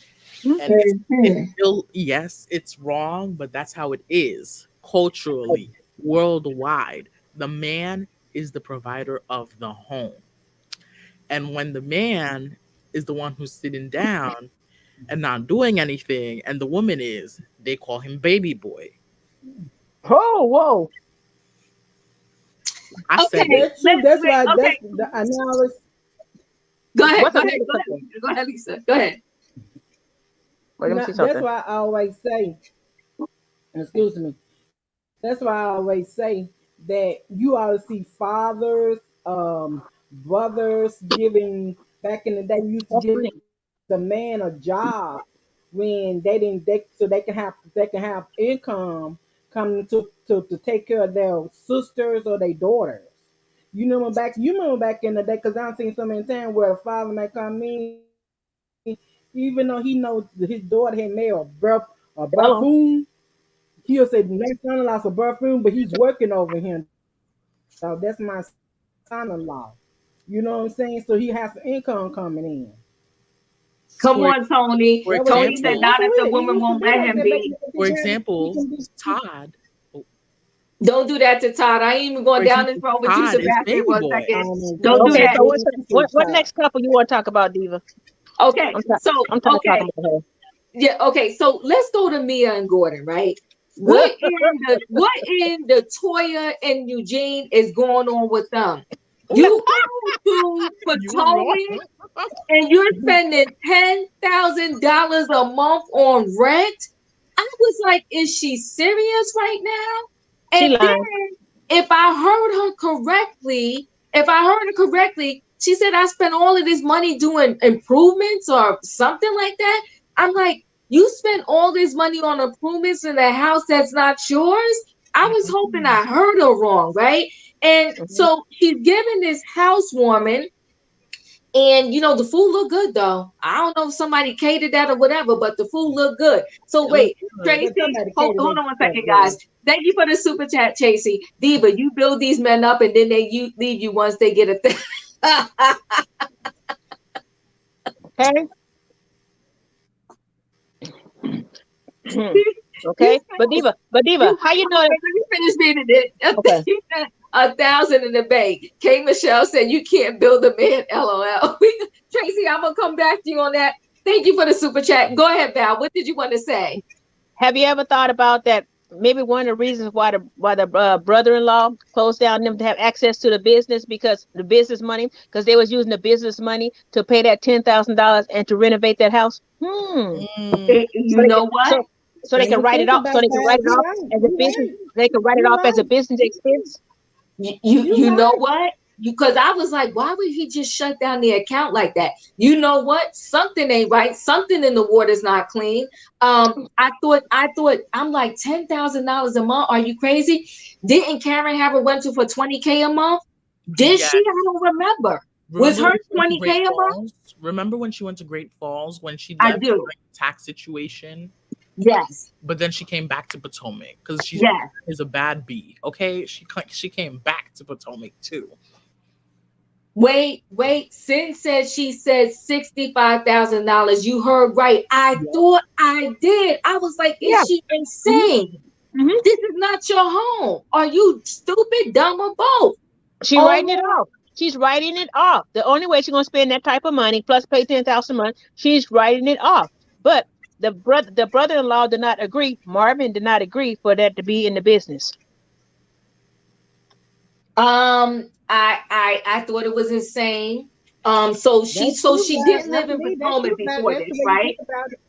And it's Mhm. still, yes, it's wrong, but that's how it is culturally, worldwide. The man is the provider of the home. And when the man is the one who's sitting down and not doing anything, and the woman is, they call him baby boy. Oh, whoa. I Okay, said it. That's true. That's wait, why. okay. I know. I was. Go ahead, What's go ahead, another go ahead, couple? Lisa. Go ahead, Lisa. Go ahead. Wait, let me No, see that's something. why I always say. Excuse me. That's why I always say that you ought to see fathers, brothers giving. Back in the day, we used to That's give funny. the man a job when they didn't. So they can have income coming to take care of their sisters or their daughters. You remember back in the day, because I've seen so many times where a father may come in, even though he knows that his daughter had made a Hello. buffoon. He'll say the next son-in-law's a buffoon, but he's working over him, though. That's my son-in-law. You know what I'm saying? So he has income coming in. Come For on, Tony. for That was Tony said that's example, not for if the real. It woman used to won't be let like him that back in be. the for day. He example, can be. Todd. Don't do that to Todd. I ain't even For going down this example, road with you, Todd is Sebastian, baby for a boy. second. Oh my Don't do goodness, Okay, I that. so what's didn't see what Todd. next couple you want to talk about, Diva? Okay. I'm So, I'm tired of okay. talking about her. Yeah, okay. So let's go to Mia and Gordon, right? What in the Toya and Eugene is going on with them? You go to You're wrong. Potomac and you're spending $10,000 a month on rent. I was like, is she serious right now? She And then lying. if I heard her correctly, she said I spent all of this money doing improvements or something like that. I'm like, you spent all this money on improvements in a house that's not yours? I was hoping I heard her wrong, right? And Mhm. so she's giving this housewarming, and the food looked good though. I don't know if somebody catered that or whatever, but the food looked good. So It looked wait, good. Tracy, But somebody hold, catered hold that on one stuff second, guys. good. Thank you for the super chat, Tracy. Diva, you build these men up and then you leave you once they get a thing. Okay. you Okay. spent, But Diva, how you know that? let me finish reading it. Okay. You spent 1,000 in the bank. K Michelle said you can't build a man. LOL. Tracy, I'm gonna come back to you on that. Thank you for the super chat. Go ahead, Val. What did you want to say? Have you ever thought about that? Maybe one of the reasons why the brother-in-law closed down them to have access to the business, because the business money, because they was using the business money to pay that $10,000 and to renovate that house. Mm, So You they can know what? so they When can you write it think off. So about they can that, write it you're off right. as a You're business. right. They can write it You're off as a right. business expense. You're You know right. what? Because I was like, why would he just shut down the account like that? You know what? Something ain't right. Something in the water's not clean. I thought I'm like $10,000 a month. Are you crazy? Didn't Karen have a rental for 20K a month? Did she? yes. I don't remember. Was Remember her when she went to 20K Great a month? Falls? Remember when she went to Great Falls when she I left do. during the tax situation? Yes. But then she came back to Potomac because she Yes. is a bad bee. Okay, she came back to Potomac too. Wait. Sin said she said $65,000. You heard right. I Yeah. thought I did. I was like, is Yeah. she hmm insane? hmm This is not your home. Are you stupid, dumb, or both? She Oh writing it no. off. She's writing it off. The only way she's gonna spend that type of money plus pay 10,000 a month, she's writing it off. But the brother-in-law did not agree. Marvin did not agree for that to be in the business. I thought it was insane. So she That's so true, she guys. didn't I live in believe that's Potomac true, guys. before That's the this, way you think right? about it.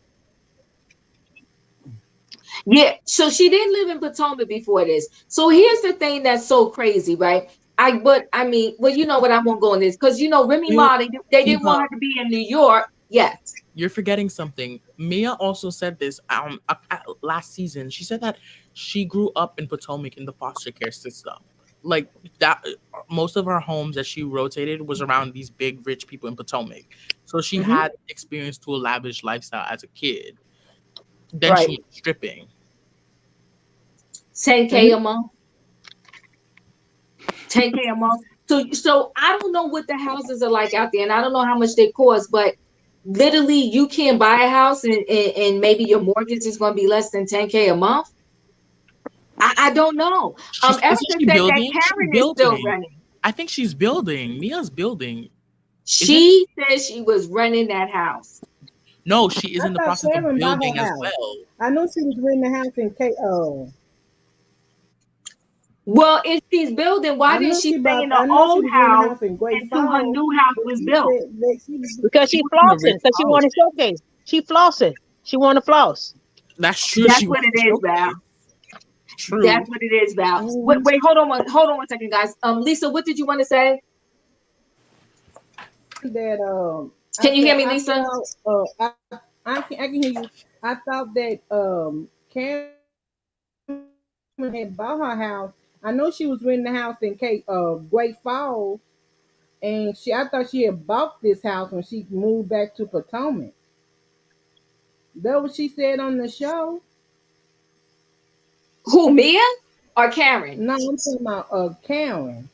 Yeah, so she didn't live in Potomac before this. So here's the thing that's so crazy, right? I mean, well, you know what? I won't go in this because Remy You Ma, they didn't want Diva, her to be in New York. Yes. you're forgetting something. Mia also said this last season. She said that she grew up in Potomac in the foster care system. Like that, most of her homes that she rotated was around these big rich people in Potomac. So she Mm-hmm. had experience to a lavish lifestyle as a kid. Then she Right. went stripping. 10K Mm-hmm. a month. 10K a month. So I don't know what the houses are like out there, and I don't know how much they cost, but literally you can buy a house and maybe your mortgage is going to be less than 10K a month. I don't know. Isn't Erica she said that building? She's Karen is still building. renting. I think she's building. Mia's building, isn't? She said she was renting that house. No, she is I in the thought process of Sharon bought building her as house. well. I knew she was renting the house in K. Oh, Well, if she's building, why I didn't know she she stay in bought. the I know she old was renting the house house in Great until her Falls, new house but was she built? said that she. Because She she was in a flossing. rich Because she house. wanted to showcase. She flossing. She want to floss. That's true. That's She what wants it to is, Val. showcase. That's True. what it is, Val. Mhm. Wait, hold on one second, guys. Lisa, what did you want to say? That I Can you hear said me, I Lisa? thought I can hear you. I thought that Karen had bought her house. I know she was renting the house in Great Falls, and I thought she had bought this house when she moved back to Potomac. That what she said on the show. Who, Mia or Karen? No, I'm talking about Karen.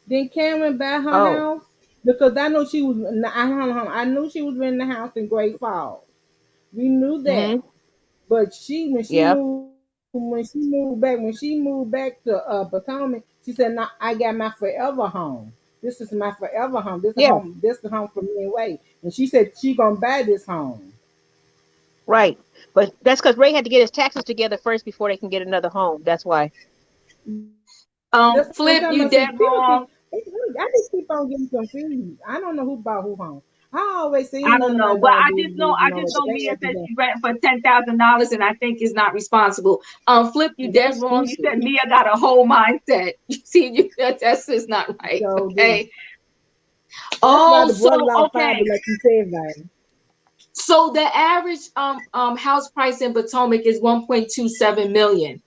Did Karen buy her Oh, house? Because I know she was. I knew she was renting the house in Great Falls. We knew that. mm-hmm. But she Yep. when she moved back to Potomac, she said, "No, I got my forever home. This is my forever home. This is Yeah. home. This is the home for me and Wade." And she said she gonna buy this home. Right. But that's because Ray had to get his taxes together first before they can get another home. That's why. That's what I'm Flip, talking you about. See, dead people keep. wrong. I just keep on getting confused. I don't know who bought who home. I always say I none don't of my know, but grandbabies, I just know they Mia acting said that. she's renting for $10,000, and I think is not responsible. Flip, you dead That's wrong. You stupid. said Mia got a whole mindset. You see, that's just not right. So Okay. that's why Oh, the so brother-in-law okay. probably like you said, man. So the average house price in Potomac is 1.27 million.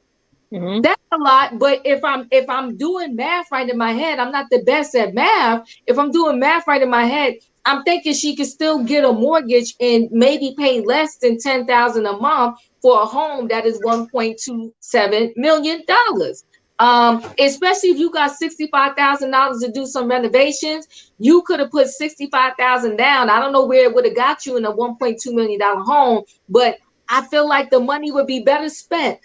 Mm-hmm. That's a lot, but if I'm doing math right in my head, I'm not the best at math. If I'm doing math right in my head, I'm thinking she could still get a mortgage and maybe pay less than 10,000 a month for a home that is 1.27 million dollars. Especially if you got $65,000 to do some renovations, you could have put 65,000 down. I don't know where it would have got you in a $1.2 million home, but I feel like the money would be better spent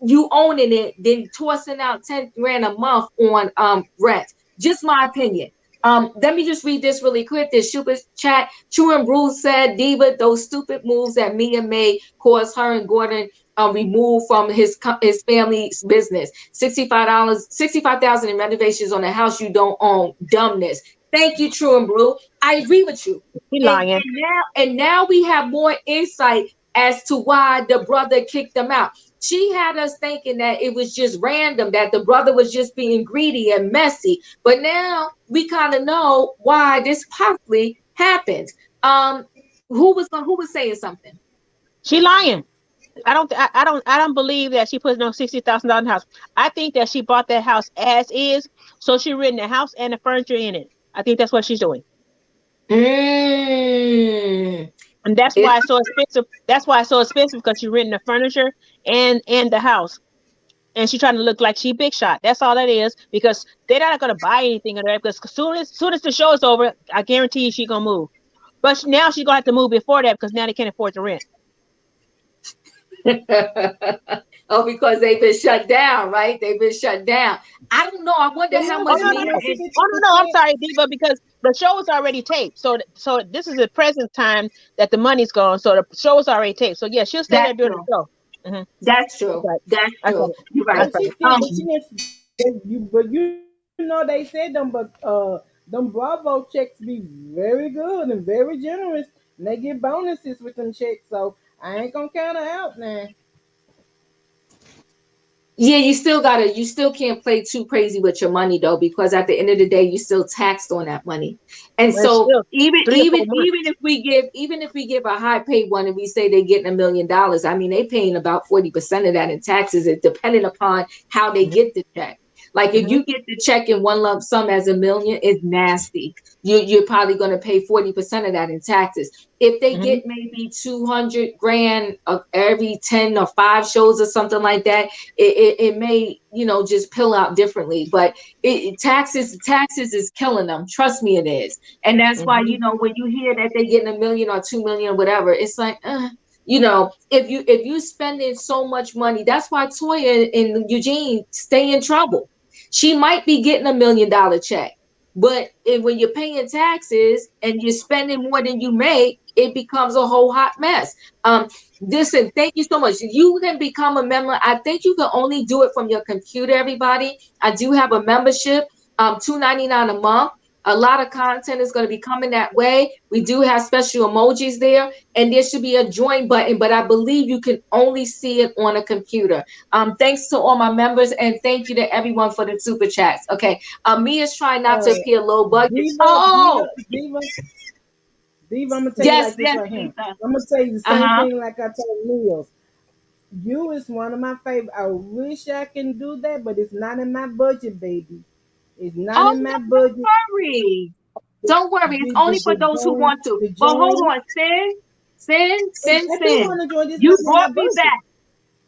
you owning it than tossing out 10 grand a month on rent. Just my opinion. Let me just read this really quick. This super chat. True and Bruce said, Diva, those stupid moves that Mia made caused her and Gordon removed from his family's business. $65, 65,000 in renovations on a house you don't own. Dumbness. Thank you, True and Brew. I agree with you. He And, lying. and now we have more insight as to why the brother kicked them out. She had us thinking that it was just random, that the brother was just being greedy and messy. But now we kind of know why this possibly happened. Who was saying something? She lying. I don't believe that she put no $60,000 in the house. I think that she bought that house as is, so she renting the house and the furniture in it. I think that's what she's doing, Mm. and that's It's why it's so expensive. That's why it's so expensive because she renting the furniture and the house, and she trying to look like she big shot. That's all that is because they're not gonna buy anything of that because soon as the show is over, I guarantee you she gonna move. But now she's gonna have to move before that because now they can't afford the rent. oh, because they've been shut down, right? They've been shut down. I don't know. I wonder Well, how no, Oh much she no, no, didn't Mia no. have is. Oh no, no. I'm 60%. sorry, Diva, because the show is already taped. So this is the present time that the money's gone. So the show is already taped. So yeah, she'll stay there That's during the true. show. That's That's true. right. That's That's true. right. You're right. That's But right. she still, but Um, she didn't. But they said them, but them Bravo checks be very good and very generous, and they get bonuses with them checks. So I ain't gonna count her out now. yeah, you still can't play too crazy with your money though, because at the end of the day, you still taxed on that money. And But it's so still 3 or 4 months. even if we give a high paid one and we say they're getting $1 million, I mean they paying about 40% of that in taxes. It depending upon how they Hmm. get the check. Like if Hmm. you get the check in one lump sum as $1 million, it's nasty. You're probably going to pay 40% of that in taxes. If they Hmm. get maybe 200 grand of every 10 or 5 shows or something like that, it may, just pill out differently. But taxes is killing them. Trust me, it is. And that's why, Hmm. when you hear that they're getting 1 million or 2 million, whatever, it's like, if you spending so much money, that's why Toya and Eugene stay in trouble. She might be getting $1 million check, but when you're paying taxes and you're spending more than you make, it becomes a whole hot mess. Listen, thank you so much. You can become a member. I think you can only do it from your computer, everybody. I do have a membership, $2.99 a month. A lot of content is going to be coming that way. We do have special emojis there, and there should be a join button, but I believe you can only see it on a computer. Thanks to all my members, and thank you to everyone for the super chats. Okay. Mia's trying not to Uh, appear low budget. Diva, Diva, Oh, Diva, Diva. I'm gonna tell you yes, like this yes, right here. Lisa. I'm gonna tell you the same Uh-huh. thing like I told Neil. You is one of my favorite. I wish I can do that, but it's not in my budget, baby. It's not Oh, in no, my budget. don't worry. Don't worry. It's only for those who want to. The But hold join. on, I do Sin. want to join. This You not in my brought me budget. back.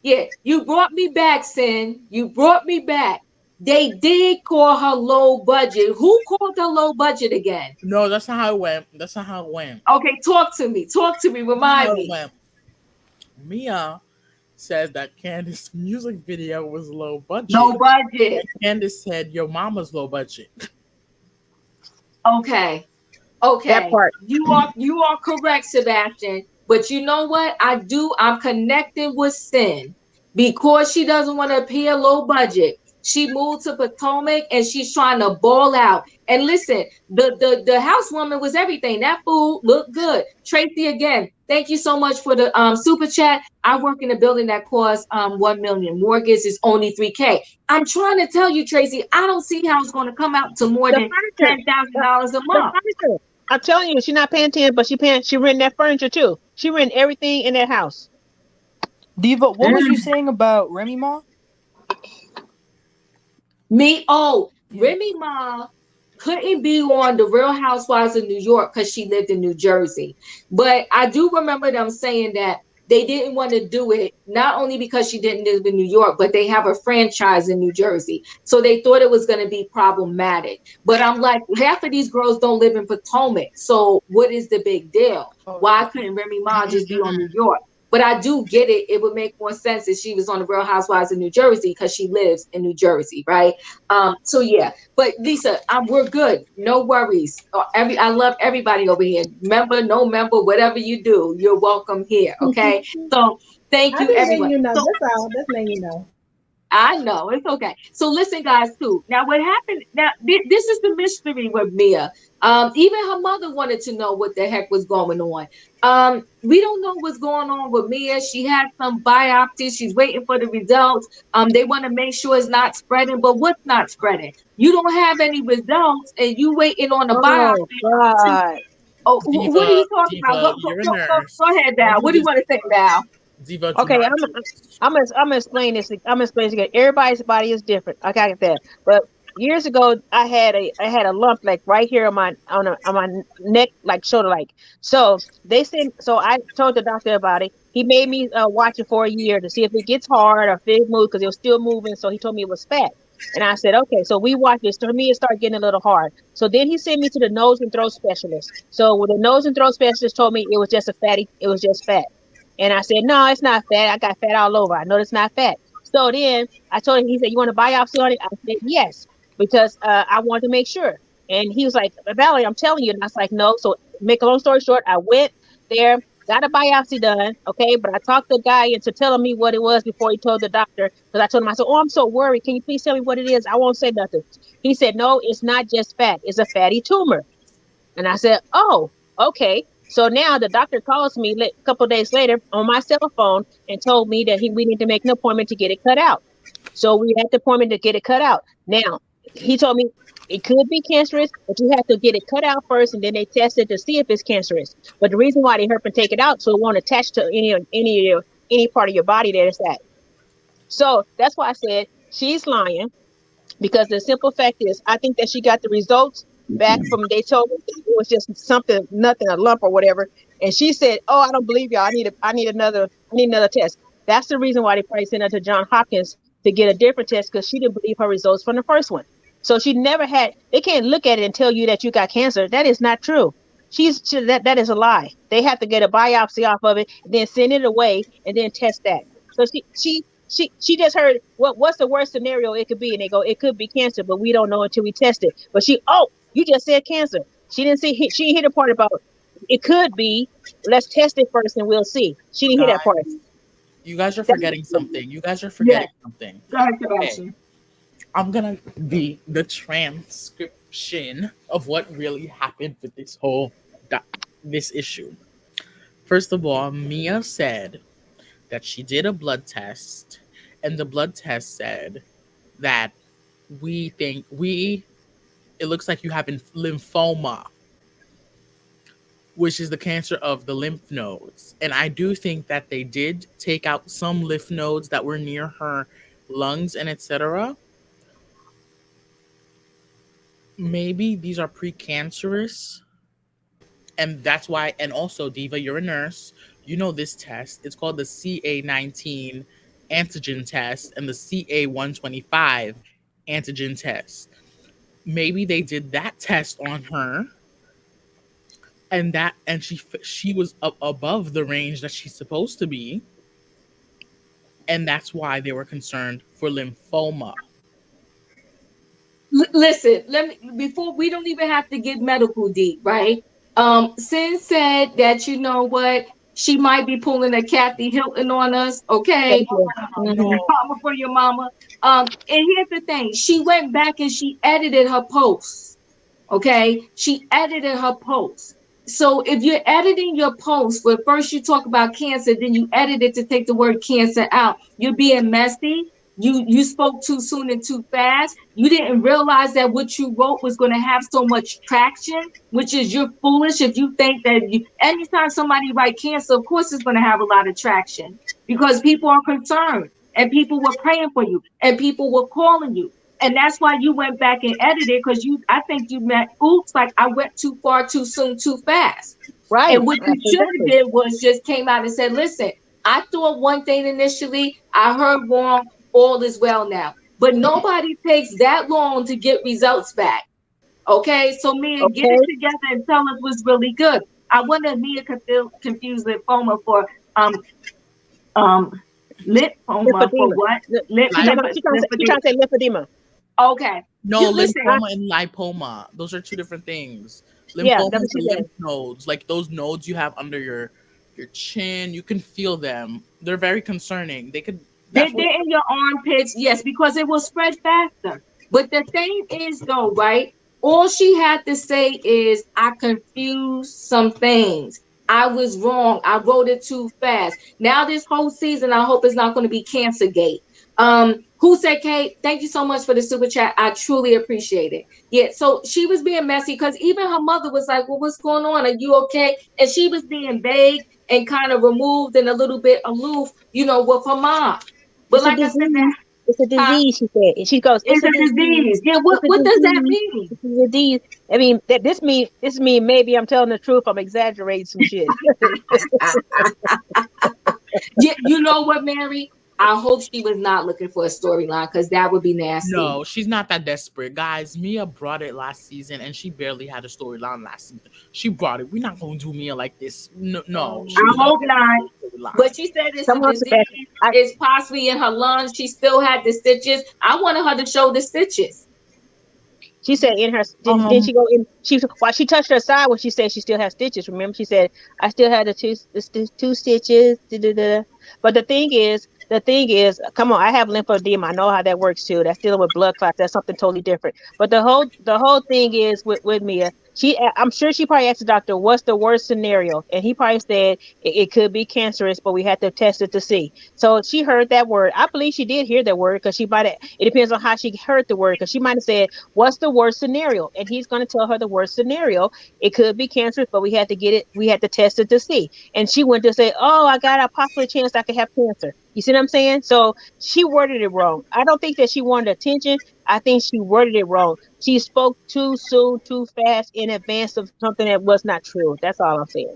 Yeah, you brought me back, Sin. You brought me back. They did call her low budget. Who called her low budget again? No, that's not how it went. That's not how it went. Okay, talk to me. Talk to me. That's not Remind how it me. went. Mia said that Candice's music video was low Low budget. budget. And Candice said your mama's low budget. Okay. That Okay, part. you are correct, Sebastian. But you know what? I'm connecting with Sin because she doesn't want to appear low budget. She moved to Potomac and she's trying to ball out. And listen, the housewoman was everything. That food looked good. Tracy, again, thank you so much for the super chat. I work in a building that costs 1 million. Mortgage is only 3K. I'm trying to tell you, Tracy, I don't see how it's going to come out to more The than furniture. $10,000 a The month. furniture. I'm telling you, she's not paying 10, but she renting that furniture too. She renting everything in that house. Diva, what was you Mm. saying about Remy Ma? Yeah. Remy Ma couldn't be on the Real Housewives of New York because she lived in New Jersey. But I do remember them saying that they didn't want to do it, not only because she didn't live in New York, but they have a franchise in New Jersey. So they thought it was going to be problematic. But I'm like, half of these girls don't live in Potomac. So what is the big deal? Why couldn't Remy Ma just be on New York? But I do get it. It would make more sense if she was on the Real Housewives of New Jersey because she lives in New Jersey, right? So yeah. But Lisa, we're good. No worries. I love everybody over here. Member, no member, whatever you do, you're welcome here. Okay. So thank I you, just letting everyone. you know. So That's all. Just letting you know. I know it's okay. So listen, guys, too. Now, what happened? Now, this is the mystery with Mia. Even her mother wanted to know what the heck was going on. We don't know what's going on with Mia. She had some biopsies. She's waiting for the results. They want to make sure it's not spreading. But what's not spreading? You don't have any results, and you waiting on a Oh biopsy. God. Oh, what are Diva, you talking about? Diva, you're a nurse. Go ahead, Don't Val. do What do you this. want to say, Val? Diva, do Okay, not I'm do this. I'm gonna explain this. I'm gonna explain this again. Everybody's body is different. Okay, I get that. But years ago, I had a lump like right here on my neck, like shoulder, like. So they said. So I told the doctor about it. He made me watch it for a year to see if it gets hard or if it moves because it was still moving. So he told me it was fat. And I said, okay. So we watched this. To me, it started getting a little hard. So then he sent me to the nose and throat specialist. So when the nose and throat specialist told me it was just fat. And I said, no, it's not fat. I got fat all over. I know it's not fat. So then I told him, he said, you want a biopsy on it? I said, yes, because I wanted to make sure. And he was like, Valerie, I'm telling you. And I was like, no. So make a long story short, I went there, got a biopsy done. Okay. But I talked the guy into telling me what it was before he told the doctor. Because I told him, I said, oh, I'm so worried. Can you please tell me what it is? I won't say nothing. He said, no, it's not just fat. It's a fatty tumor. And I said, oh, okay. So now the doctor calls me a couple of days later on my cell phone and told me that we need to make an appointment to get it cut out. So we had the appointment to get it cut out. Now, he told me it could be cancerous, but you have to get it cut out first, and then they test it to see if it's cancerous. But the reason why they hurt and take it out, so it won't attach to any part of your body that it's at. So that's why I said she's lying. Because the simple fact is, I think that she got the results back from, they told her it was just something, nothing, a lump or whatever. And she said, oh, I don't believe y'all. I need another test. That's the reason why they probably sent her to John Hopkins to get a different test, because she didn't believe her results from the first one. So she never had, they can't look at it and tell you that you got cancer. That is not true. That is a lie. They have to get a biopsy off of it, and then send it away and then test that. So she just heard what's the worst scenario it could be, and they go, it could be cancer, but we don't know until we test it. But you just said cancer. She didn't hit the part about it could be. Let's test it first and we'll see. She didn't hear that part. You guys are forgetting something. Something. Go ahead, Okay. I'm gonna be the transcription of what really happened with this issue. First of all, Mia said that she did a blood test, and the blood test said that it looks like you have lymphoma, which is the cancer of the lymph nodes. And I do think that they did take out some lymph nodes that were near her lungs and etc. Maybe these are precancerous. And that's why, and also, Diva, you're a nurse. You know this test. It's called the CA19 antigen test and the CA125 antigen test. Maybe they did that test on her, and she was up above the range that she's supposed to be, and that's why they were concerned for lymphoma. Listen, before we don't even have to get medical deep, right? Sin said that, you know what, she might be pulling a Kathy Hilton on us, okay? Karma for your mama. And here's the thing, she went back and she edited her posts, okay? She edited her posts. So if you're editing your post, where first you talk about cancer, then you edit it to take the word cancer out, you're being messy. You spoke too soon and too fast. You didn't realize that what you wrote was going to have so much traction, which is, you're foolish if you think that anytime somebody write cancer, of course it's going to have a lot of traction, because people are concerned and people were praying for you and people were calling you. And that's why you went back and edited, because I think you meant, oops, like I went too far, too soon, too fast. Right. And what you should have did was just came out and said, listen, I thought one thing initially, I heard wrong. All is well now. But nobody takes that long to get results back. Okay, so Mia, get it together and tell us what's really good. I wonder if Mia could confuse lymphoma for lymphoma for what? She's trying to say lymphedema. Okay. No, lymphoma and lipoma. Those are two different things. Lymphoma is lymph nodes, like those nodes you have under your chin. You can feel them. They're very concerning. They're in your armpits, yes, because it will spread faster. But the thing is, though, right? All she had to say is, I confused some things. I was wrong. I wrote it too fast. Now this whole season, I hope it's not going to be Cancergate. Who said, Kate? Thank you so much for the super chat. I truly appreciate it. Yeah, so she was being messy, because even her mother was like, well, what's going on? Are you okay? And she was being vague and kind of removed and a little bit aloof, with her mom. But like I said, it's a disease, she said. And she goes, it's a disease. Yeah, what does that mean? It's a disease. I mean, this mean maybe I'm telling the truth. I'm exaggerating some shit. Yeah, you know what, Mary? I hope she was not looking for a storyline, because that would be nasty. No, she's not that desperate. Guys, Mia brought it last season, and she barely had a storyline last season. She brought it. We're not going to do Mia like this. No. I hope not. But she said it's a disease. It's possibly in her lungs. She still had the stitches. I wanted her to show the stitches. She said in her then Um, she go in while she touched her side when she said she still has stitches. Remember, she said I still had the two stitches. Da, da, da. But the thing is, come on, I have lymphedema. I know how that works too. That's dealing with blood clots. That's something totally different. But the whole thing is with Mia. I'm sure she probably asked the doctor, "What's the worst scenario?" And he probably said it could be cancerous, but we had to test it to see. So she heard that word. I believe she did hear that word because she might have. It depends on how she heard the word because she might have said, "What's the worst scenario?" And he's going to tell her the worst scenario. It could be cancerous, but we had to get it. We had to test it to see. And she went to say, "Oh, I got a possible chance I could have cancer." You see what I'm saying? So she worded it wrong. I don't think that she wanted attention. I think she worded it wrong. She spoke too soon, too fast, in advance of something that was not true. That's all I'm saying.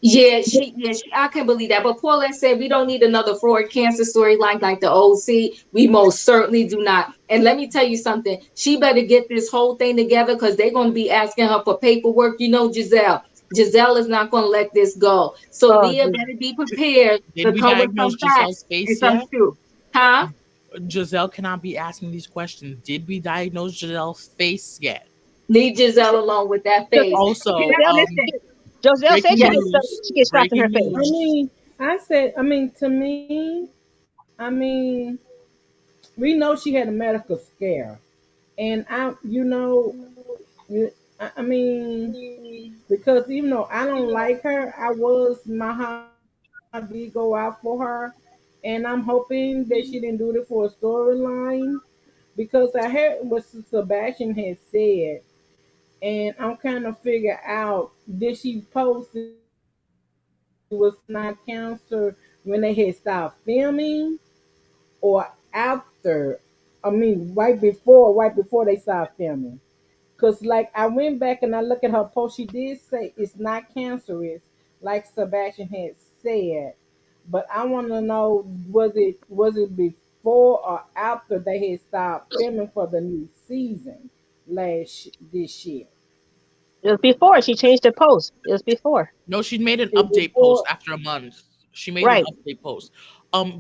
I can believe that. But Paulette said we don't need another fraud cancer storyline like the OC. We most certainly do not. And let me tell you something. She better get this whole thing together because they're going to be asking her for paperwork. You know, Giselle. Giselle is not going to let this go. So Oh, Leah Jesus. better be prepared Did to we come with some diagnose facts Giselle's and face some yet? truth. Huh? Giselle cannot be asking these questions. Did we diagnose Giselle's face yet? Leave Giselle alone with that face. Also, Now, listen. Joselle said breaking she Yes. gets news. she gets shots in her Breaking face. I news. mean, to me, I mean, we know she had a medical scare, and I mean, because even though I don't like her, my heart did go out for her, and I'm hoping that she didn't do it for a storyline, because I heard what Sebastian had said, and I'm kind of figure out, did she post it was not cancer when they had stopped filming, or after? I mean, right before they stopped filming. Cause like I went back and I look at her post, she did say it's not cancerous, like Sebastian had said. But I want to know, was it before or after they had stopped filming for the new season this year? It was before she changed the post. It was before. No, she made an It update post before. after a month. She made an Right. update post.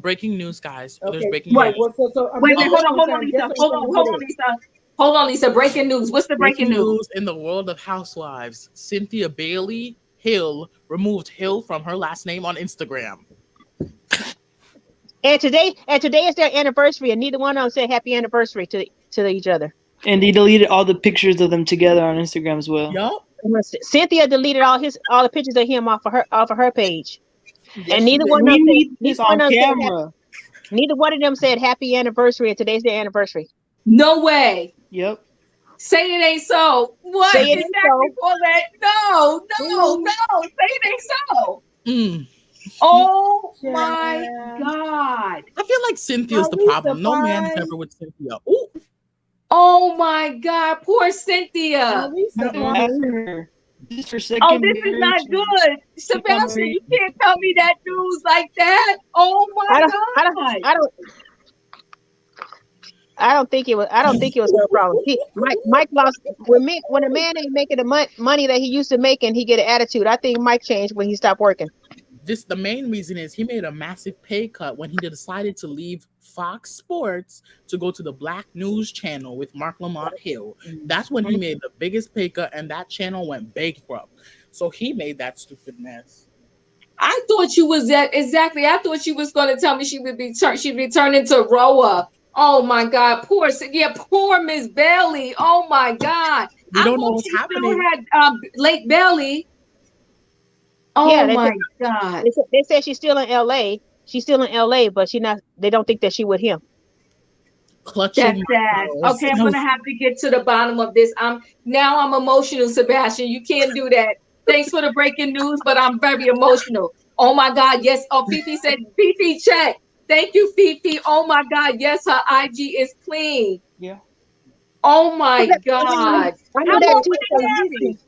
Breaking news, guys. There's Okay, breaking What? right. news. Well, so Wait, that's wait, Um, hold what on, I'm hold on, trying. Lisa. That's what I'm Hold trying on, to hold get on, at. Lisa. Hold on, Lisa. Breaking news. What's the breaking breaking news? news in the world of housewives. Cynthia Bailey Hill removed Hill from her last name on Instagram. And today is their anniversary, and neither one of them said happy anniversary to each other. and they deleted all the pictures of them together on Instagram as well. Yup. Cynthia deleted all the pictures of him off of her page, and Yes, she did. We need this on camera. neither one of them said happy anniversary, and today's their anniversary. No way. Yep. Say it ain't so. What Say it ain't exactly so. for that? No, no, Ooh, no. Say it ain't so. Mm. Oh my child. God. I feel like Cynthia's Are the we problem. No man is surprised? ever with Cynthia. Ooh. Oh my God. Poor Are Cynthia. we After surprised? her. This is her Oh, second this is marriage. not good. She got Sebastian, married. you can't tell me that news like that. Oh I my don't. I don't. God. I don't. I don't think it was. I don't think it was her problem. Mike lost when a man ain't making the money that he used to make, and he get an attitude. I think Mike changed when he stopped working. The main reason is he made a massive pay cut when he decided to leave Fox Sports to go to the Black News Channel with Mark Lamont Hill. That's when he made the biggest pay cut, and that channel went bankrupt. So he made that stupid mess. I thought you was that exactly. I thought you was going to tell me she'd be turned into Roa. Oh my God, poor Miss Bailey. Oh my God, We I don't know hope what's she still happening. had Lake Belly. Yeah, Oh they said my God, they said she's still in L.A. She's still in L.A., but she not. They don't think that she with him. that's Clutching my sad. pearls. Okay, I'm gonna have to get to the bottom of this. I'm emotional, Sebastian. You can't do that. Thanks for the breaking news, but I'm very emotional. Oh my God, yes. Oh, Fifi said, Fifi check. Thank you, Fifi. Oh my God, yes, her IG is clean. Yeah. Oh my I, God. I How knew that long too. were but they married?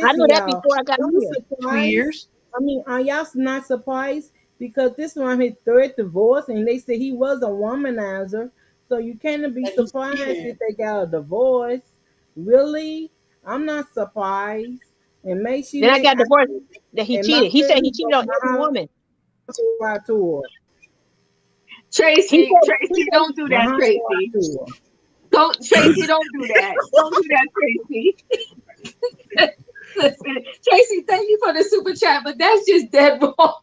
I knew that y'all. before I got Are on you here. surprised? Years. I mean, are y'all not surprised? Because this one his third divorce, and they said he was a womanizer. So you can't be And he's surprised cheating. if they got a divorce. Really, I'm not surprised. And make she Then I make got divorced. That he and my cheated. He said he feelings cheated broke on my every heart woman. out to her. He Tracy, said. He Tracy, said. don't do My that, heart go out Tracy. to her. Don't Tracy, don't do that. Don't do that, Tracy. Listen, Tracy, thank you for the super chat, but that's just dead wrong.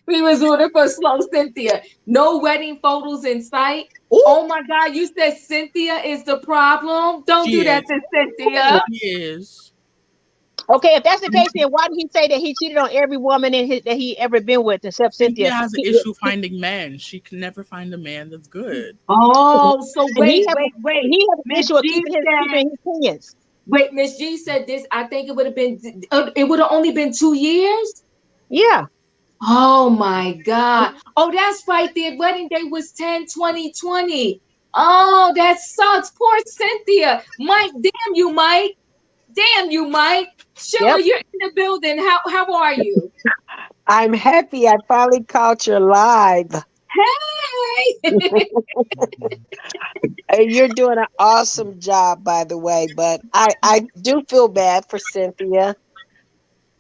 We was rooting for slow Cynthia. No wedding photos in sight. Ooh, Oh my God, you said Cynthia is the problem. Don't do she that is. to Cynthia. She is. Okay, if that's the case, then why did he say that he cheated on every woman that he ever been with except Cynthia Cynthia? has an issue finding men. She can never find a man that's good. Oh, so And wait, wait, wait. he have an Miss issue with G said, keeping his opinions. wait, Miss G said this. I think it would have been, it would have only been 2 years. Yeah. Oh my God. Oh, that's right. Their wedding day was 10/20/20. Oh, that sucks. Poor Cynthia. Mike, damn you, Mike. Damn you, Mike. Sheila, Yep. you're in the building. How are you? I'm happy I finally caught you live. Hey. You're doing an awesome job, by the way. But I do feel bad for Cynthia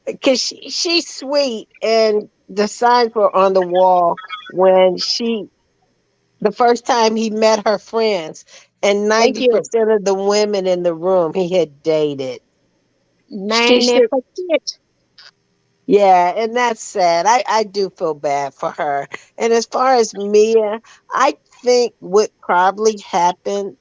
because she's sweet, and the signs were on the wall when the first time he met her friends, and Thank you. 90% of the women in the room he had dated. She should, 90%. yeah, and that's sad. I do feel bad for her. And as far as Mia, I think what probably happened,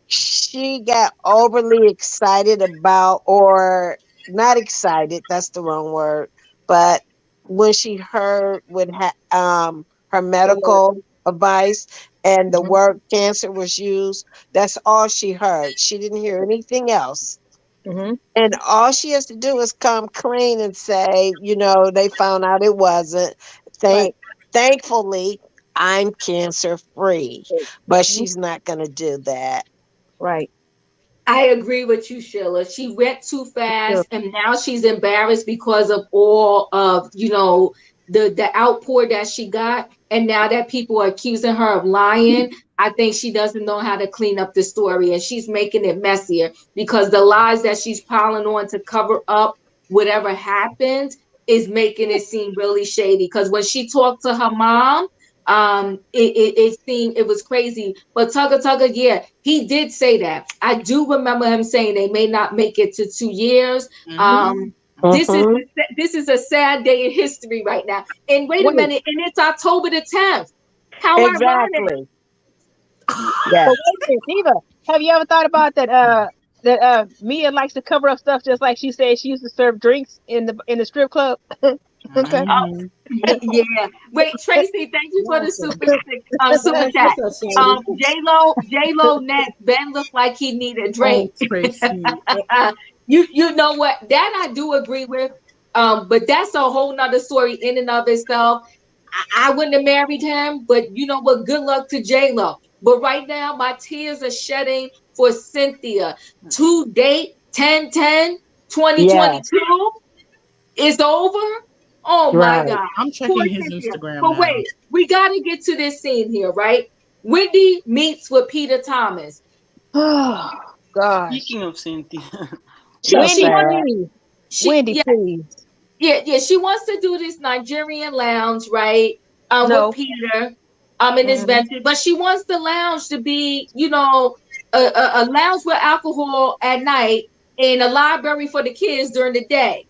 she got overly excited about, or not excited, that's the wrong word, but when she heard her The word. medical advice and the Mhm. word cancer was used, that's all she heard. She didn't hear anything else. Mhm. And all she has to do is come clean and say, they found out it wasn't. Right. Thankfully, I'm cancer free. But Mhm. she's not going to do that. Right. I agree with you, Sheila. She went too Sure. fast, and now she's embarrassed because of all of the outpour that she got, and now that people are accusing her of lying. I think she doesn't know how to clean up the story, and she's making it messier because the lies that she's piling on to cover up whatever happened is making it seem really shady. Because when she talked to her mom, it seemed it was crazy. But Tugga, yeah, he did say that. I do remember him saying they may not make it to 2 years. Mhm. This is Hmm. this is a sad day in history right now. And wait a Wait. minute, and it's October the 10th. How ironic. Exactly. Yeah. But wait a minute, Diva. Have you ever thought about that? Mia likes to cover up stuff just like she said she used to serve drinks in the strip club. Okay. Mhm. Yeah. Wait, Tracy, thank you for the super Gosh, you're chat. so shady. J-Lo next. Ben looked like he needed a Oh, drink. Tracy. You know what? That I do agree with. But that's a whole nother story in and of itself. I wouldn't have married him, but you know what? Good luck to J-Lo. But right now, my tears are shedding for Cynthia. To date, 10/10, Yeah. 2022 is over. Oh my Right. God. I'm Poor checking his Cynthia. Instagram But now. wait, we got to get to this scene here, right? Wendy meets with Peter Thomas. Oh gosh. Speaking of Cynthia, So She Wendy, wants, sad. please. she, Wendy, yeah, please. yeah. She wants to do this Nigerian lounge, right? With No. Peter, in this Mhm. venture, but she wants the lounge to be, a lounge with alcohol at night and a library for the kids during the day.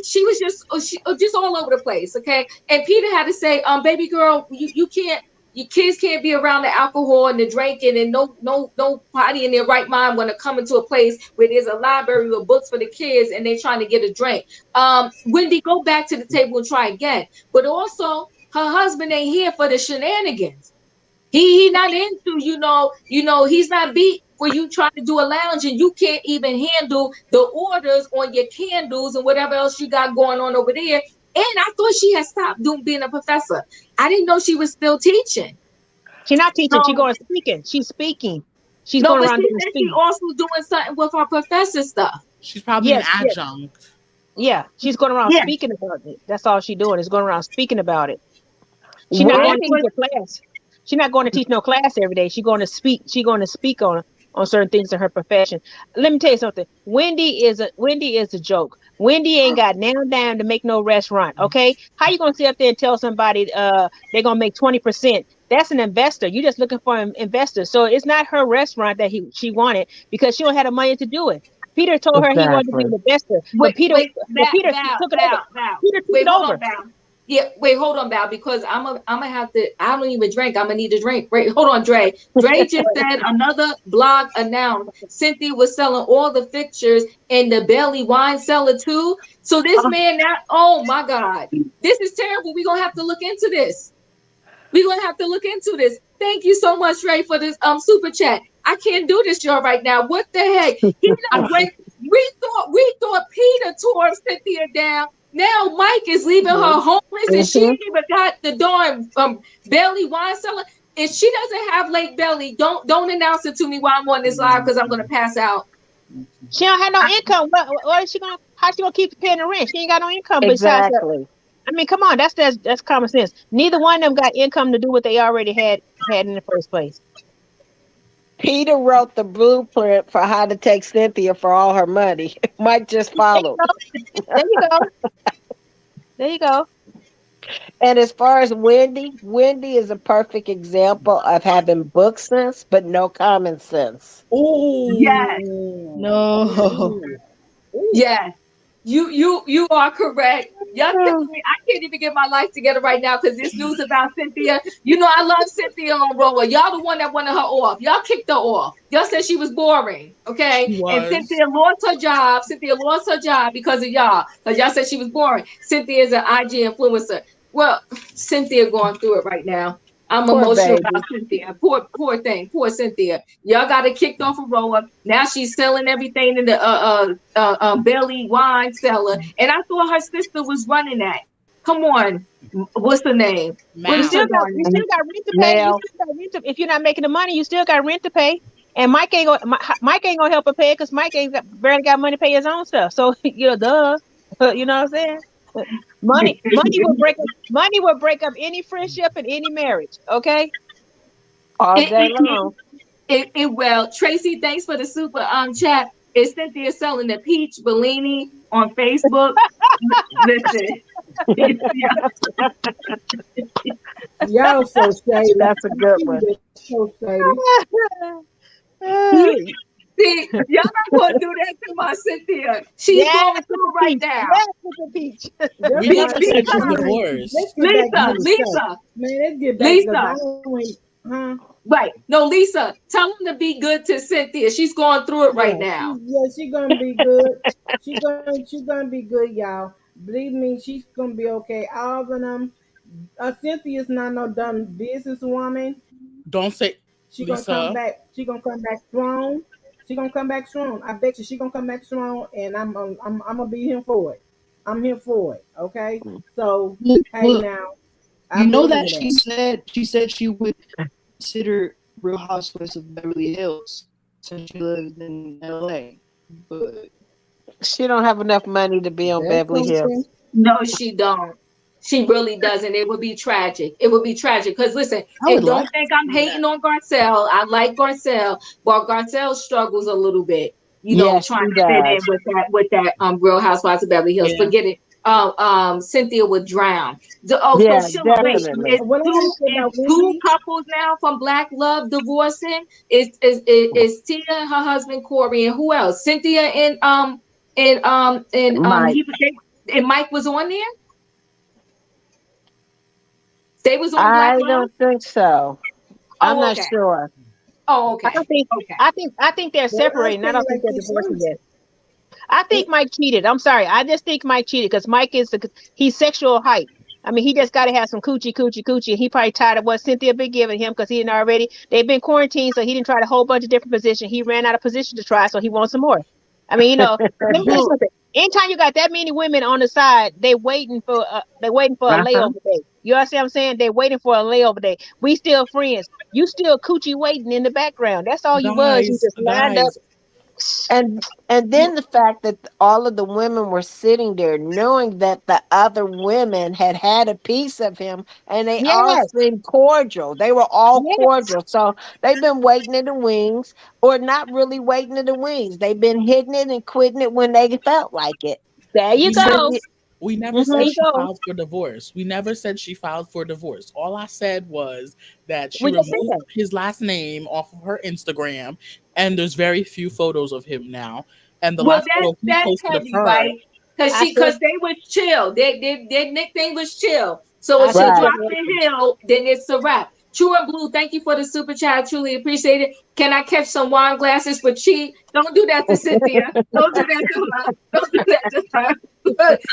She was just all over the place, okay. And Peter had to say, baby girl, you can't. Your kids can't be around the alcohol and the drinking, and nobody in their right mind want to come into a place where there's a library with books for the kids and they're trying to get a drink. Wendy, go back to the table and try again. But also, her husband ain't here for the shenanigans. He not into, he's not beat for you trying to do a lounge and you can't even handle the orders on your candles and whatever else you got going on over there. And I thought she had stopped being a professor. I didn't know she was still teaching. She's not teaching. She's So going speaking. She's speaking. She's no, going but around she doing said she speech. also doing something with her professor stuff. She's probably an Yes, yes, adjunct. yeah. She's going around Yeah. speaking about it. That's all she's doing is going around speaking about it. She's not going to teach Wendy, a class. She's not going to teach no class every day. She's going to speak. She's going to speak on certain things in her profession. Let me tell you something. Wendy is a joke. Wendy ain't got now down to make no restaurant. Okay, how you gonna sit up there and tell somebody they're gonna make 20% That's an investor. You're just looking for an investor. So it's not her restaurant that she wanted because she don't have the money to do it. Peter told her he wanted to be Exactly. an investor, Wait, wait, but Val, Peter Val, took it over. Val, Val. Peter took Wait, it hold on, over. Val. Yeah, wait, hold on, Val, because I'm gonna have to. I don't even drink. I'm gonna need a drink. Wait, hold on, Dre. Dre just said another blog announced Cynthia was selling all the fixtures in the Bailey wine cellar too. So this man now, oh my God, this is terrible. We're gonna have to look into this. We're gonna have to look into this. Thank you so much, Ray, for this super chat. I can't do this y'all right now. What the heck? He not wait. We thought Peter tore Cynthia down. Now Mike is leaving her homeless, and she ain't even got the darn belly wine cellar. If she doesn't have Lake Belly, don't announce it to me while I'm on this live because I'm gonna pass out. She don't have no income. What is she gonna? How she gonna keep paying the rent? She ain't got no income besides her. Exactly. I mean, come on, that's common sense. Neither one of them got income to do what they already had in the first place. Peter wrote the blueprint for how to take Cynthia for all her money. Mike just followed. There you go. There you go. And as far as Wendy is a perfect example of having book sense but no common sense. Oh Yes. No. Yes. You are correct. Y'all killing me. I can't even get my life together right now because this news about Cynthia. You know I love Cynthia on Roller. Y'all the one that wanted her off. Y'all kicked her off. Y'all said she was boring. Okay. She And was. Cynthia lost her job. Cynthia lost her job because of y'all. Because y'all said she was boring. Cynthia is an IG influencer. Well, Cynthia going through it right now. I'm Poor emotional baby. about Cynthia. Poor thing. Poor Cynthia. Y'all got her kicked off a roller. Now she's selling everything in the Belly wine cellar. And I thought her sister was running that. Come on. What's the name? Well, What's her you darn name? still got rent to pay. You Now, still got rent to, if you're not making the money, you still got rent to pay. And Mike ain't gonna help her pay because Mike barely got money to pay his own stuff. So duh. You know what I'm saying? Money will break up any friendship and any marriage. Okay. all It, day it, long. well, Tracy, thanks for the super chat. Is Cynthia selling the peach Bellini on Facebook? Listen. Y'all so shady. That's a good one. So shady. See, y'all not gonna do that to my Cynthia. She's Yes, going with through the it right peach. now. Yes, with the peach. That's We Be- never why I said she's said, man, divorced. let's get back to the show. Lisa, Man, let's get back because I don't wait. Huh? right? No, Lisa, tell them to be good to Cynthia. She's going through it right now. She gonna be good. She's gonna be good, y'all. Believe me, she's gonna be okay. All of them. Cynthia's not no dumb businesswoman. Don't say, She gonna come Lisa. back. She gonna come back strong. She gonna come back strong. I bet you she gonna come back strong, and I'm gonna be here for it. I'm here for it. Okay. So hey Well, now, I you know believe that she said she would consider Real Housewives of Beverly Hills since she lives in LA. But She don't have enough money to be on that's Beverly something. Hills. No, she don't. She really doesn't. It would be tragic. It would be tragic. Because listen, I would and don't like think I'm to see hating on Garcelle. I like Garcelle, but Garcelle struggles a little bit, Yes, trying she to fit in does. with that Real Housewives of Beverly Hills. Yeah. Forget it. Cynthia would drown. So Yeah, Sheila, wait, definitely. What I want to say is about two Wendy, couples now from Black Love divorcing? Is Tia and her husband Corey and who else? Cynthia and Mike. and Mike was on there. They was on Black I Love. don't think so. I'm Oh, not okay. sure. Oh, I okay. don't think. Okay. I think they're well, I separating. I feel don't think like they're they divorcing close. yet. I think Mike cheated. I'm sorry. I just think Mike cheated because Mike he's sexual hype. I mean, he just got to have some coochie. He probably tired of what Cynthia been giving him because he didn't already. They've been quarantined, so he didn't try a whole bunch of different positions. He ran out of position to try, so he wants some more. I mean, let me tell you well, something. Anytime you got that many women on the side, they waiting for a Uh-huh. layover day. You understand what I'm saying? They waiting for a layover day. We still friends. You still coochie waiting in the background. That's all you was. You Guys, just lined up. guys, And then the fact that all of the women were sitting there knowing that the other women had a piece of him and they all Yes, seemed cordial. They were all yes. cordial. So they've been waiting in the wings or not really waiting in the wings. They've been hitting it and quitting it when they felt like it. There you we know go. Cynthia, We never There said you she go. filed for divorce. We never said she filed for divorce. All I said was that she We just said removed that. his last name off of her Instagram, and there's very few photos of him now. And the Well, last photo he that's posted of heavy, her, right? Cause I she, said cause they was chill. Their nickname was chill. So I if said she she Right. dropped had the hill, then it's a wrap. True and Blue, thank you for the super chat. Truly appreciate it. Can I catch some wine glasses for cheap? Don't do that to Cynthia. Don't do that to her. Don't do that to her.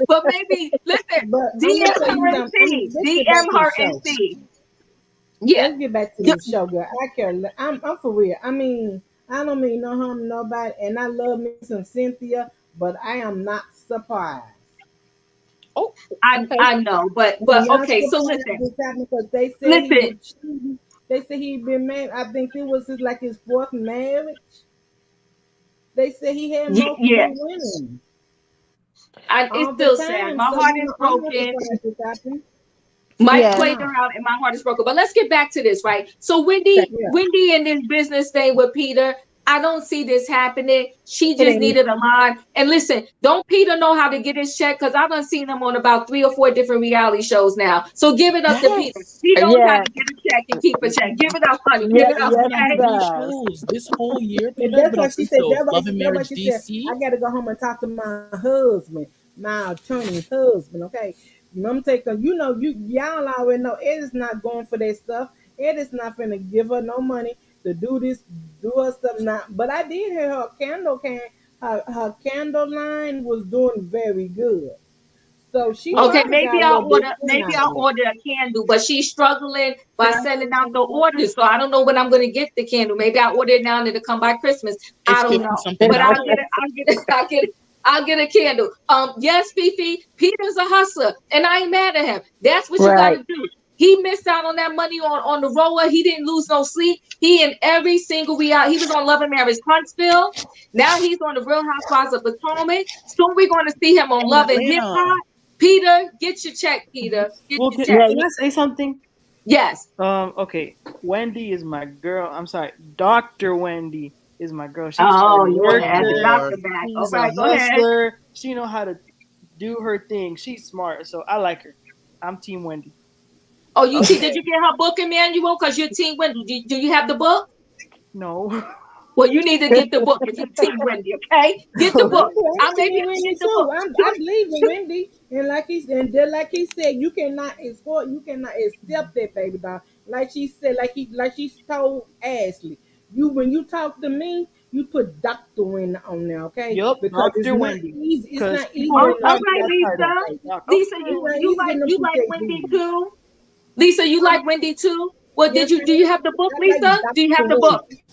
But maybe listen, But I'm gonna DM tell you her and something. see. Let's get back DM to the her and show. see. Yeah. Let's get back to G- this show, girl. I care. I'm for real. I mean, I don't mean no harm to nobody, and I love me some Cynthia, but I am not surprised. oh, I okay. I know, but I'm not okay. So surprised listen, this happened because they said he listen. was cheating. They said he'd been married. I think it was like his fourth marriage. They said he had Yeah, multiple women it's all the still sad. time. My So heart is I'm not broken. surprised this happened. Mike Yes. I'm played her not. out, and my heart is broken. But let's get back to this, right? So okay. Yeah. Wendy, in this business thing with Peter, I don't see this happening. She It just ain't. needed a line. And listen, don't Peter know how to get his check? Because I done seen him on about 3 or 4 different reality shows now. So give it up to Peter. Yes. He knows how Yeah. to get a check and keep a check. Give it up, honey. Give Yeah. it up, He's Yes, been he on okay? three does. shows this whole year. And Peter has that's been why on she three said. shows: Love and Marriage I DC. got to go home and talk to my husband, my attorney's husband. Okay, I'm taking. Y'all already know Ed is not going for that stuff. Ed is not finna give her no money to do this, do her stuff. Not, but I did hear her candle line was doing very good. So she Okay, probably got a little bit in maybe out I'll of it. order a candle, but she's struggling by Can I sending say out the something? orders. So I don't know when I'm gonna get the candle. Maybe I'll order it now and it'll come by Christmas. I It's don't 50 know. something But dollars. I'll get a candle. Yes, Fifi, Peter's a hustler, and I ain't mad at him. That's what you Right. gotta do. He missed out on that money on the roller. He didn't lose no sleep. He in every single reality. He was on Love and Marriage Huntsville. Now he's on the Real Housewives of Potomac. Soon we're going to see him on In Love and Hip Atlanta. Hop. Peter, get your check, Mhm. Peter. Get Well, your can, check. Yeah. can I say something? Yes. Okay. Wendy is my girl. I'm sorry, Doctor Wendy is my girl. She's a Oh, you want to Oh add the worker. Lord. doctor back. She's a Okay, go ahead. hustler. She know how to do her thing. She's smart, so I like her. I'm Team Wendy. Oh, did you Okay. get her book, Emmanuel? Because you're Team Wendy. Do you have the book? No. Well, you need to get the book if you're Team Wendy, okay? Get the book. Okay. I'm Maybe teaming I'll Wendy get the too. book. I believe in Wendy, and like he said, you cannot accept that baby doll. Like she said, like she told Ashley, when you talk to me, you put Doctor in on there, okay? Yup, Because it's Doctor not Wendy. easy. It's Because not people easy All don't getting all like them right, that Lisa. title. PhDs. Doctor. Lisa, It's you not you easy like getting them you like Wendy PhDs. too? Lisa, you like Wendy too? Well, Yes, do you have the book, I like Lisa? Do you have Doctor the book? Wendy.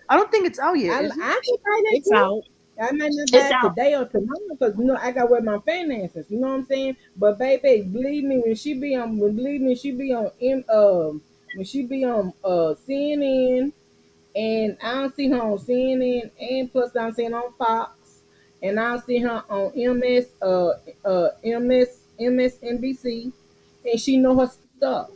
I don't think it's out yet, is it? I can buy that It's too. out. I might not It's buy it out. today or tomorrow because I got with my finances. You know what I'm saying? But baby, believe me, when she be on when she be on CNN, and I don't see her on CNN, and plus I'm seeing on Fox, and I see her on MSNBC, and she know her stuff.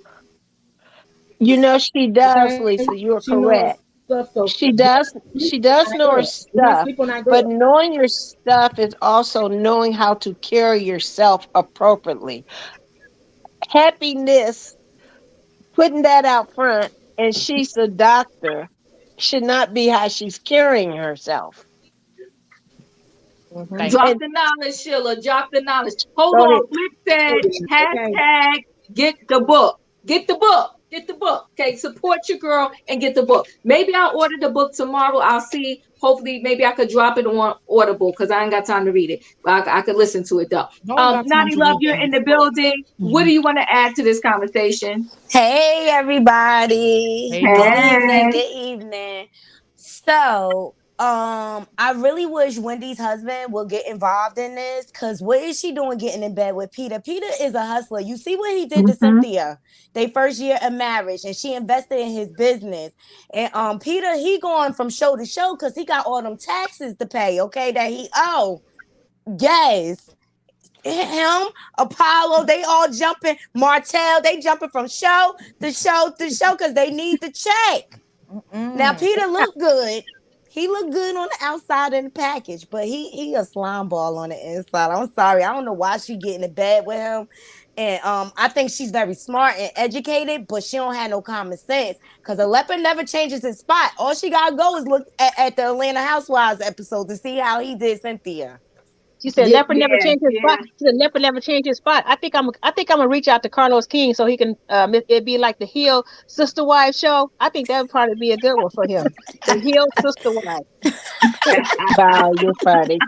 She does, Okay, Lisa. she You're know her correct. stuff. So She do not does. sleep She on does our know her girl. Do not stuff, sleep on our but girl. knowing your stuff is also knowing how to carry yourself appropriately. Happiness, putting that out front, and she's the doctor, should not be how she's carrying herself. Thank Drop And the knowledge, Sheila. Drop the knowledge. Hold go ahead. on. Flip said, Okay. hashtag get the book. Get the book. Get the book. Okay. Support your girl and get the book. Maybe I'll order the book tomorrow. I'll see. Hopefully, maybe I could drop it on Audible because I ain't got time to read it. But I could listen to it though. No one got time Naughty to Love, read you're in Wendy's the book. building. What do Mhm. you want to add to this conversation? Hey everybody. Hey Good girl. evening. Hey. Good evening. So, I really wish Wendy's husband will get involved in this because what is she doing getting in bed with Peter? Peter is a hustler. You see what he did to Mhm. Cynthia, they first year of marriage, and she invested in his business. And Peter, he going from show to show because he got all them taxes to pay, okay, that he owe. Yes. Him, Apollo, they all jumping. Martell, they jumping from show to show to show because they need the check. Now Mm-mm. Peter look good. He looked good on the outside in the package, but he a slime ball on the inside. I'm sorry. I don't know why she getting in bed with him. And I think she's very smart and educated, but she don't have no common sense. Cause a leopard never changes his spot. All she gotta go is look at the Atlanta Housewives episode to see how he did Cynthia. She said Yeah, leopard never yeah, changed his spot. yeah. She said leopard never changed his spot. I think I'm gonna reach out to Carlos King so he can it be like the Hill Sister Wives show. I think that would probably be a good one for him. The Hill Sister Wives. Wow, you're funny.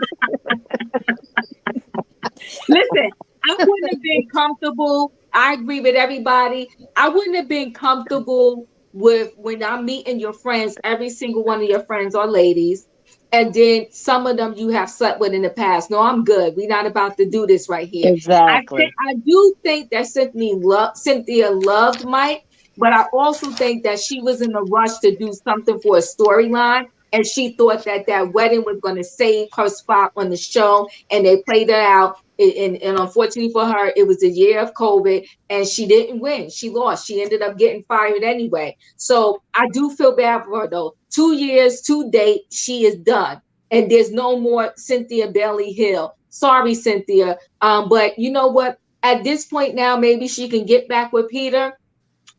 Listen, I wouldn't have been comfortable. I agree with everybody. I wouldn't have been comfortable with when I'm meeting your friends, every single one of your friends are ladies. And then some of them you have slept with in the past. No, I'm good. We're not about to do this right here. Exactly. I do think that Cynthia loved Mike, but I also think that she was in a rush to do something for a storyline. And she thought that that wedding was going to save her spot on the show. And they played it out. And unfortunately for her, it was a year of COVID and she didn't win. She lost. She ended up getting fired anyway. So I do feel bad for her though. 2 years to date, she is done. And there's no more Cynthia Bailey Hill. Sorry, Cynthia. But you know what? At this point now, maybe she can get back with Peter.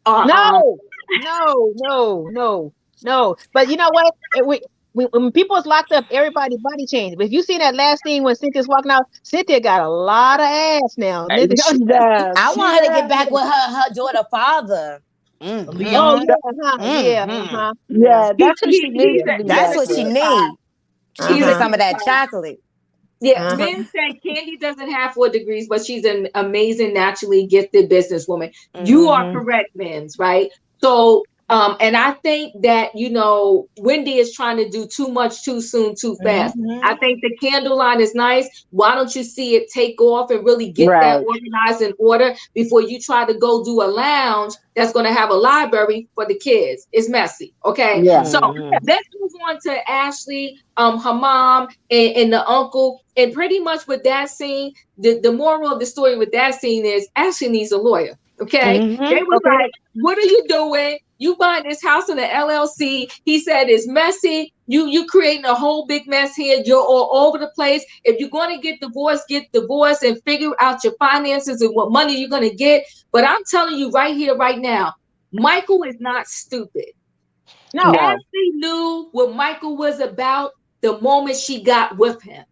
No, no, no, no, no. But you know what? When people is locked up, everybody body changes. But if you see that last scene when Cynthia's walking out, Cynthia got a lot of ass now. She does. I She want her to get back does. with her daughter father. Oh Leon. yeah, yeah, Yeah, He, that's what he, she needs he's to be That's back what she with. need. She he's needs a some of that chocolate. Yeah, men say Candy doesn't have 4 degrees, but she's an amazing, naturally gifted businesswoman. You are correct, men's right. So, and I think that Wendy is trying to do too much, too soon, too fast. I think the candle line is nice. Why don't you see it take off and really get that Right. organized in order before you try to go do a lounge that's going to have a library for the kids? It's messy. Okay, Yeah. so let's move on to Ashely, her mom, and the uncle. And pretty much with that scene, the moral of the story with that scene is Ashely needs a lawyer. Okay. They was like, what are you doing? You buying this house in the LLC. He said it's messy. You creating a whole big mess here. You're all over the place. If you're going to get divorced and figure out your finances and what money you're going to get. But I'm telling you right here, right now, Michael is not stupid. No. Ashely knew what Michael was about the moment she got with him.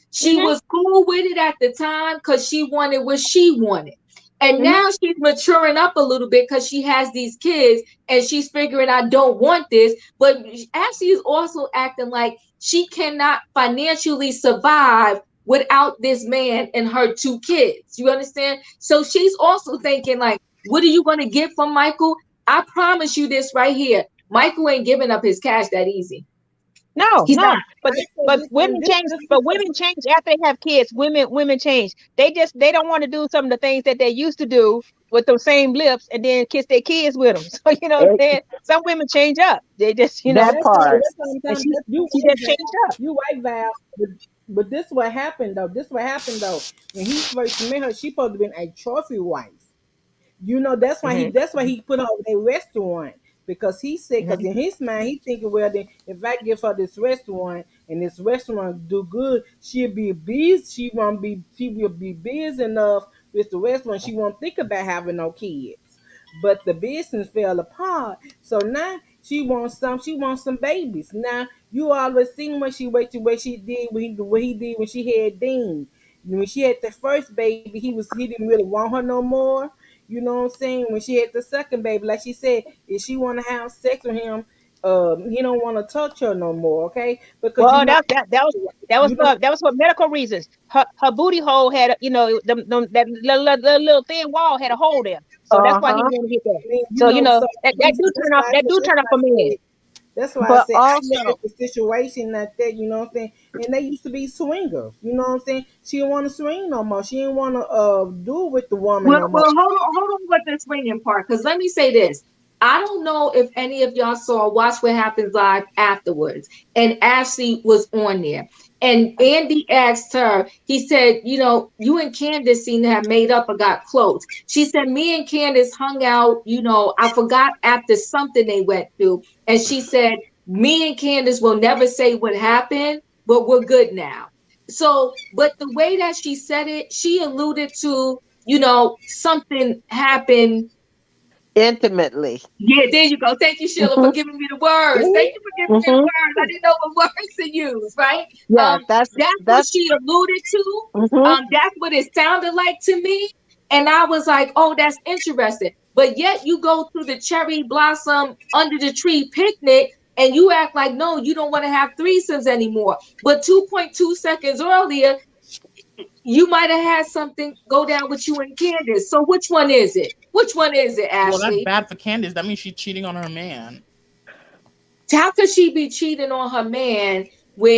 She was cool with it at the time because she wanted what she wanted. And now she's maturing up a little bit because she has these kids and she's figuring, I don't want this. But Ashely is also acting like she cannot financially survive without this man and her 2 kids. You understand? So she's also thinking like, what are you going to get from Michael? I promise you this right here. Michael ain't giving up his cash that easy. No, He's no. not. But women change. But women change after they have kids. Women change. They don't want to do some of the things that they used to do with those same lips and then kiss their kids with them. So what I'm saying? Some women change up. They just That part. and she You just changed up. you right, Val. But this what happened though. When he first met her, she supposed to be a trophy wife. That's why he put her over a restaurant because he said because in his mind he thinking, well, then if I give her this restaurant and this restaurant do good, she'll be busy. She will be busy enough with the restaurant. She won't think about having no kids. But the business fell apart. So now she wants some babies. Now you always seen what she did what he did when she had Dean. When she had the first baby, he didn't really want her no more. You know what I'm saying? When she had the second baby, like she said, if she want to have sex with him, he don't want to touch her no more. Okay, because Well, that was for medical reasons. Her booty hole had that little thin wall had a hole there, so that's why he Uh-huh. wanted to hit that. I mean, So that do that's turn off. why I That said, do turn off a man. that's why I But said I also, had the situation like that, you know what I'm saying? And they used to be swingers, you know what I'm saying? She didn't want to swing no more. She didn't want to do it with the woman Well, no more. well, hold on with the swinging part, because let me say this. I don't know if any of y'all saw Watch What Happens Live afterwards, and Ashely was on there. And Andy asked her, he said, you and Candice seem to have made up or got close. She said, me and Candice hung out, I forgot after something they went through. And she said, Me and Candice will never say what happened, but we're good now. So, but the way that she said it, she alluded to, something happened. Intimately. Yeah, there you go. Thank you, Sheila, for Hmm. giving me the words. Thank you for giving me the Hmm. words. I didn't know what words to use, right? Yeah, That's what that's. she alluded to. Hmm. That's what it sounded like to me. And I was like, oh, that's interesting. But yet you go to the cherry blossom under the tree picnic and you act like, no, you don't want to have threesomes anymore. But 2.2 seconds earlier, you might have had something go down with you and Candace. So which one is it? Which one is it, Well, that's Ashely? bad for Candice. That means she's cheating on her man. How could she be cheating on her man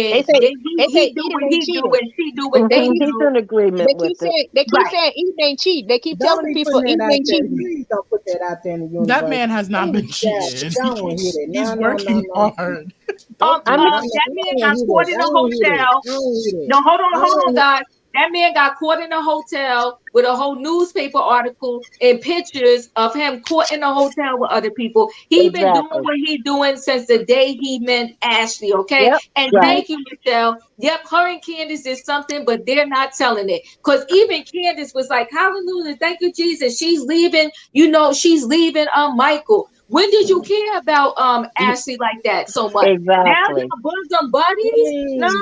They when say they say he do eating what ain't he do cheating. and she do what they Hmm. He's do? in agreement with it. They keep Right. saying eating ain't cheat. They keep Don't telling be people putting that eating out ain't there. cheating. Please don't put that out there in the That universe. man has not been Yeah, cheating. I don't want to hear that. He's No, no, no, working no, no. hard. Don't I do mean, that. That I man don't got want to hear caught that. in I a don't want to hear that. hotel. I don't want to hear that. No, hold I on, don't hold on, want guys. That man got caught in a hotel with a whole newspaper article and pictures of him caught in a hotel with other people. He been doing exactly. what he doing since the day he met Ashely, okay? Yep. And Right. thank you, Michelle. Yep, her and Candice is something, but they're not telling it. Because even Candice was like, hallelujah, thank you, Jesus. She's leaving, she's leaving Michael. When did you care about Ashely like that so much? Now Exactly. you're bosom I buddies? Nah, mean,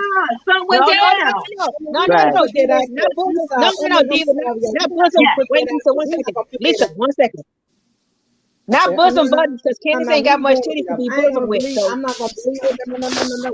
son No, went no, no, down. no, no, no, we're no, not no, Right. gonna no, put that Diva. out Not there. I'm bosom. No, sorry. no, no, I'm Diva. sorry, y'all. Not We're not bosom. gonna Yeah. put Wait, that out Lisa, there. one We're not second. gonna put that Lisa, out one second. Not there. bosom buddies, because No, Candace no, ain't we got ain't much going titties to there. be I ain't bosom gonna with. believe. So I'm not gonna believe it. No, no, no, no, no, no,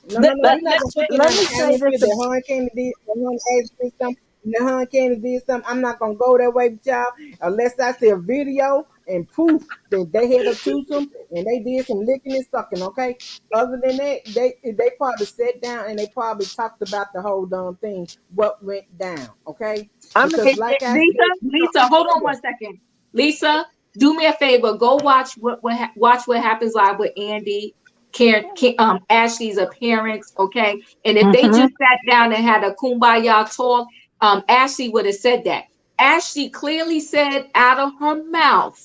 no, Let, no. let, We're not let, gonna put it let on me the say this. atmosphere that her and Candy did. That her and Ashley did something. And that her and Candy did something. I'm not gonna go that way with y'all unless I see a video and proof that they had a twosome and they did some licking and sucking. Okay. Other than that, they probably sat down and they probably talked about the whole damn thing, what went down. Okay. I'm Because like I said, Lisa, hold on one second. Lisa, do me a favor. Go watch watch what happens live with Andy, Ashley's appearance, okay? And if they hmm just sat down and had a kumbaya talk, Ashley would have said that. Ashley clearly said out of her mouth,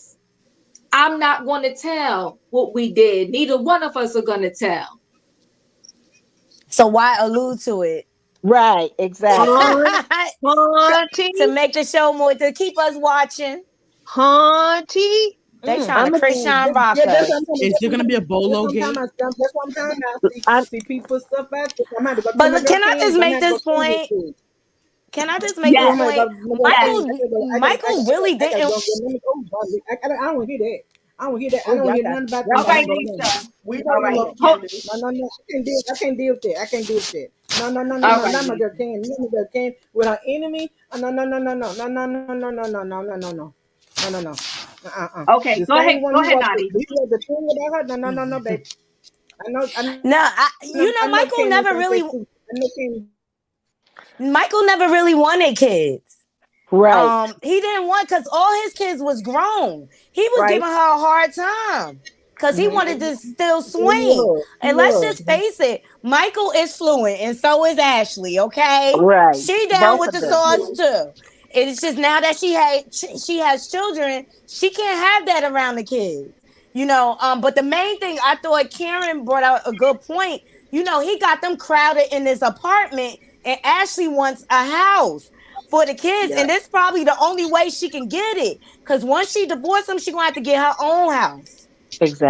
"I'm not going to tell what we did. Neither one of us are going to tell." So why allude to it? right. Exactly. Hun- To hunty, make the show more, to keep us watching. hunty. They Mm. trying to I'm a, Christian rock yeah, that's what us. I'm talking Is about. there gonna be a That's bolo what I'm talking gate? about. That's what I'm talking about. I'm, See people stuff out there. I'm gonna have to go to But my look, girl can I just Candy. I'm gonna make have to go this to this point? thing. Can I just make this Yes, I'm gonna go point? to my girl yes. Candy. Michael really I gotta didn't. go get them. Oh, I don't want to hear that. I don't want to hear that. I Oh, don't want to hear nothing about them All y'all right, going got on now. Lisa. You We know know All you right. you love love. No, Candice. no, no. I can't deal with that. I can't deal with that. No, no, no, no, All no. right, Not my girl Lisa. Candy. Not my girl Candy with her enemy. No, no, no, no, no, no, no, no, no, no, no, no, no, no, no, no. No, no, no. Okay, The go ahead. same one Go you ahead, was Nani. the thing about her. No, no, no, no, babe. No, I know Michael Candy never think that really. too. I know Candy. Michael never really wanted kids. right. He didn't want, because all his kids was grown. He was Right. giving her a hard time because he wanted to still Yeah, he swing. was. He And let's was. just face it, Michael is fluent, and so is Ashley. Okay, Right. she down Both with of the them. sauce too. It's just now that she has children, she can't have that around the kids. But the main thing I thought Karen brought out a good point. He got them crowded in this apartment, and Ashley wants a house for the kids, Yeah. and this probably the only way she can get it. Because once she divorced him, she gonna have to get her own house.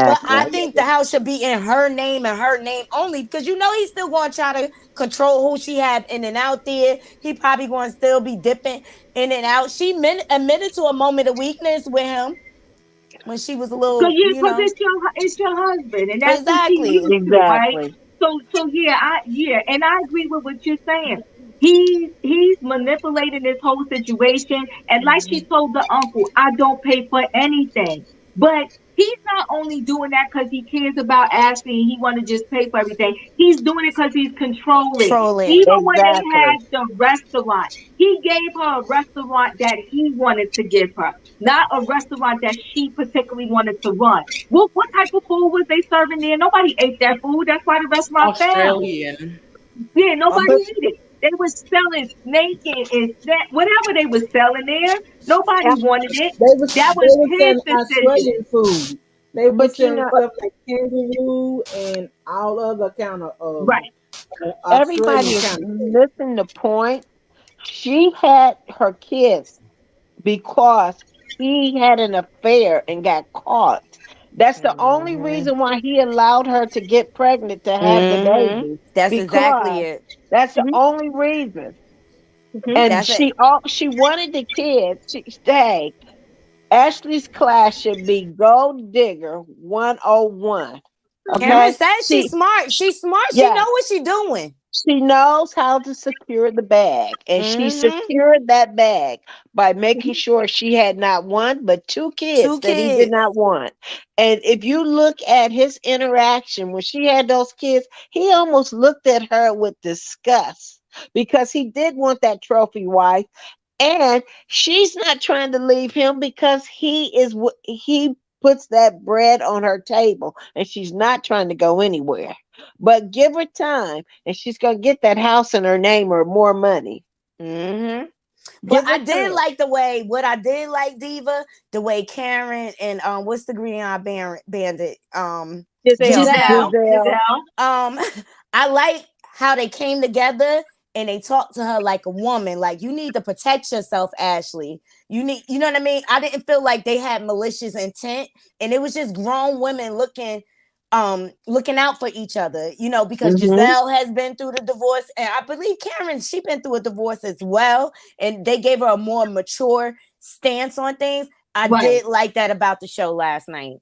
But I Exactly. think the house should be in her name and her name only, because he's still going to try to control who she have in and out there. He probably going to still be dipping in and out. She admitted to a moment of weakness with him when she was a Cause little, yeah, cause it's your husband, and that's who she exactly. used to, right? Exactly. So yeah, and I agree with what you're saying. He's manipulating this whole situation, and like she told the uncle, I don't pay for anything. But he's not only doing that because he cares about Ashley and he want to just pay for everything. He's doing it because he's controlling. Trolling. Even when they Exactly. had the restaurant, he gave her a restaurant that he wanted to give her, not a restaurant that she particularly wanted to run. What type of food was they serving there? Nobody ate that food. That's why the restaurant failed. Australian. Yeah, nobody But ate it. They was selling snake and snack, whatever they was selling there. Yeah. Nobody wanted it. they was That they was was his selling decision. Australian food. They were But selling stuff like kangaroo and all other kind of right, everybody Australian is kind of thing. missing the point. She had her kids because he had an affair and got caught. That's the only Hmm. reason why he allowed her to get pregnant to have the Hmm. baby. That's exactly Because it. that's the Mhm, only reason. mhm. And That's it. she wanted the kids. She hey, Ashley's class should be Gold Digger 101. Cameron Okay? says she's She smart. She's smart. She know yeah, what she's doing. she knows how to secure the bag, and she Hmm. secured that bag by making sure she had not one but two Two kids that he did kids. not want. And if you look at his interaction when she had those kids, he almost looked at her with disgust because he did want that trophy wife, and she's not trying to leave him because he puts that bread on her table, and she's not trying to go anywhere. But give her time, and she's gonna get that house in her name or more money. Hmm. But Give her I did time. like the way what I did like Diva, the way Karen and what's the green eye bandit Giselle. Giselle. Giselle. Um I like how they came together and they talked to her like a woman. Like, you need to protect yourself, Ashely. You know what I mean? I didn't feel like they had malicious intent, and it was just grown women looking out for each other, because Hmm. Giselle has been through the divorce, and I believe Karen, she been through a divorce as well, and they gave her a more mature stance on things. I Right. did like that about the show last night.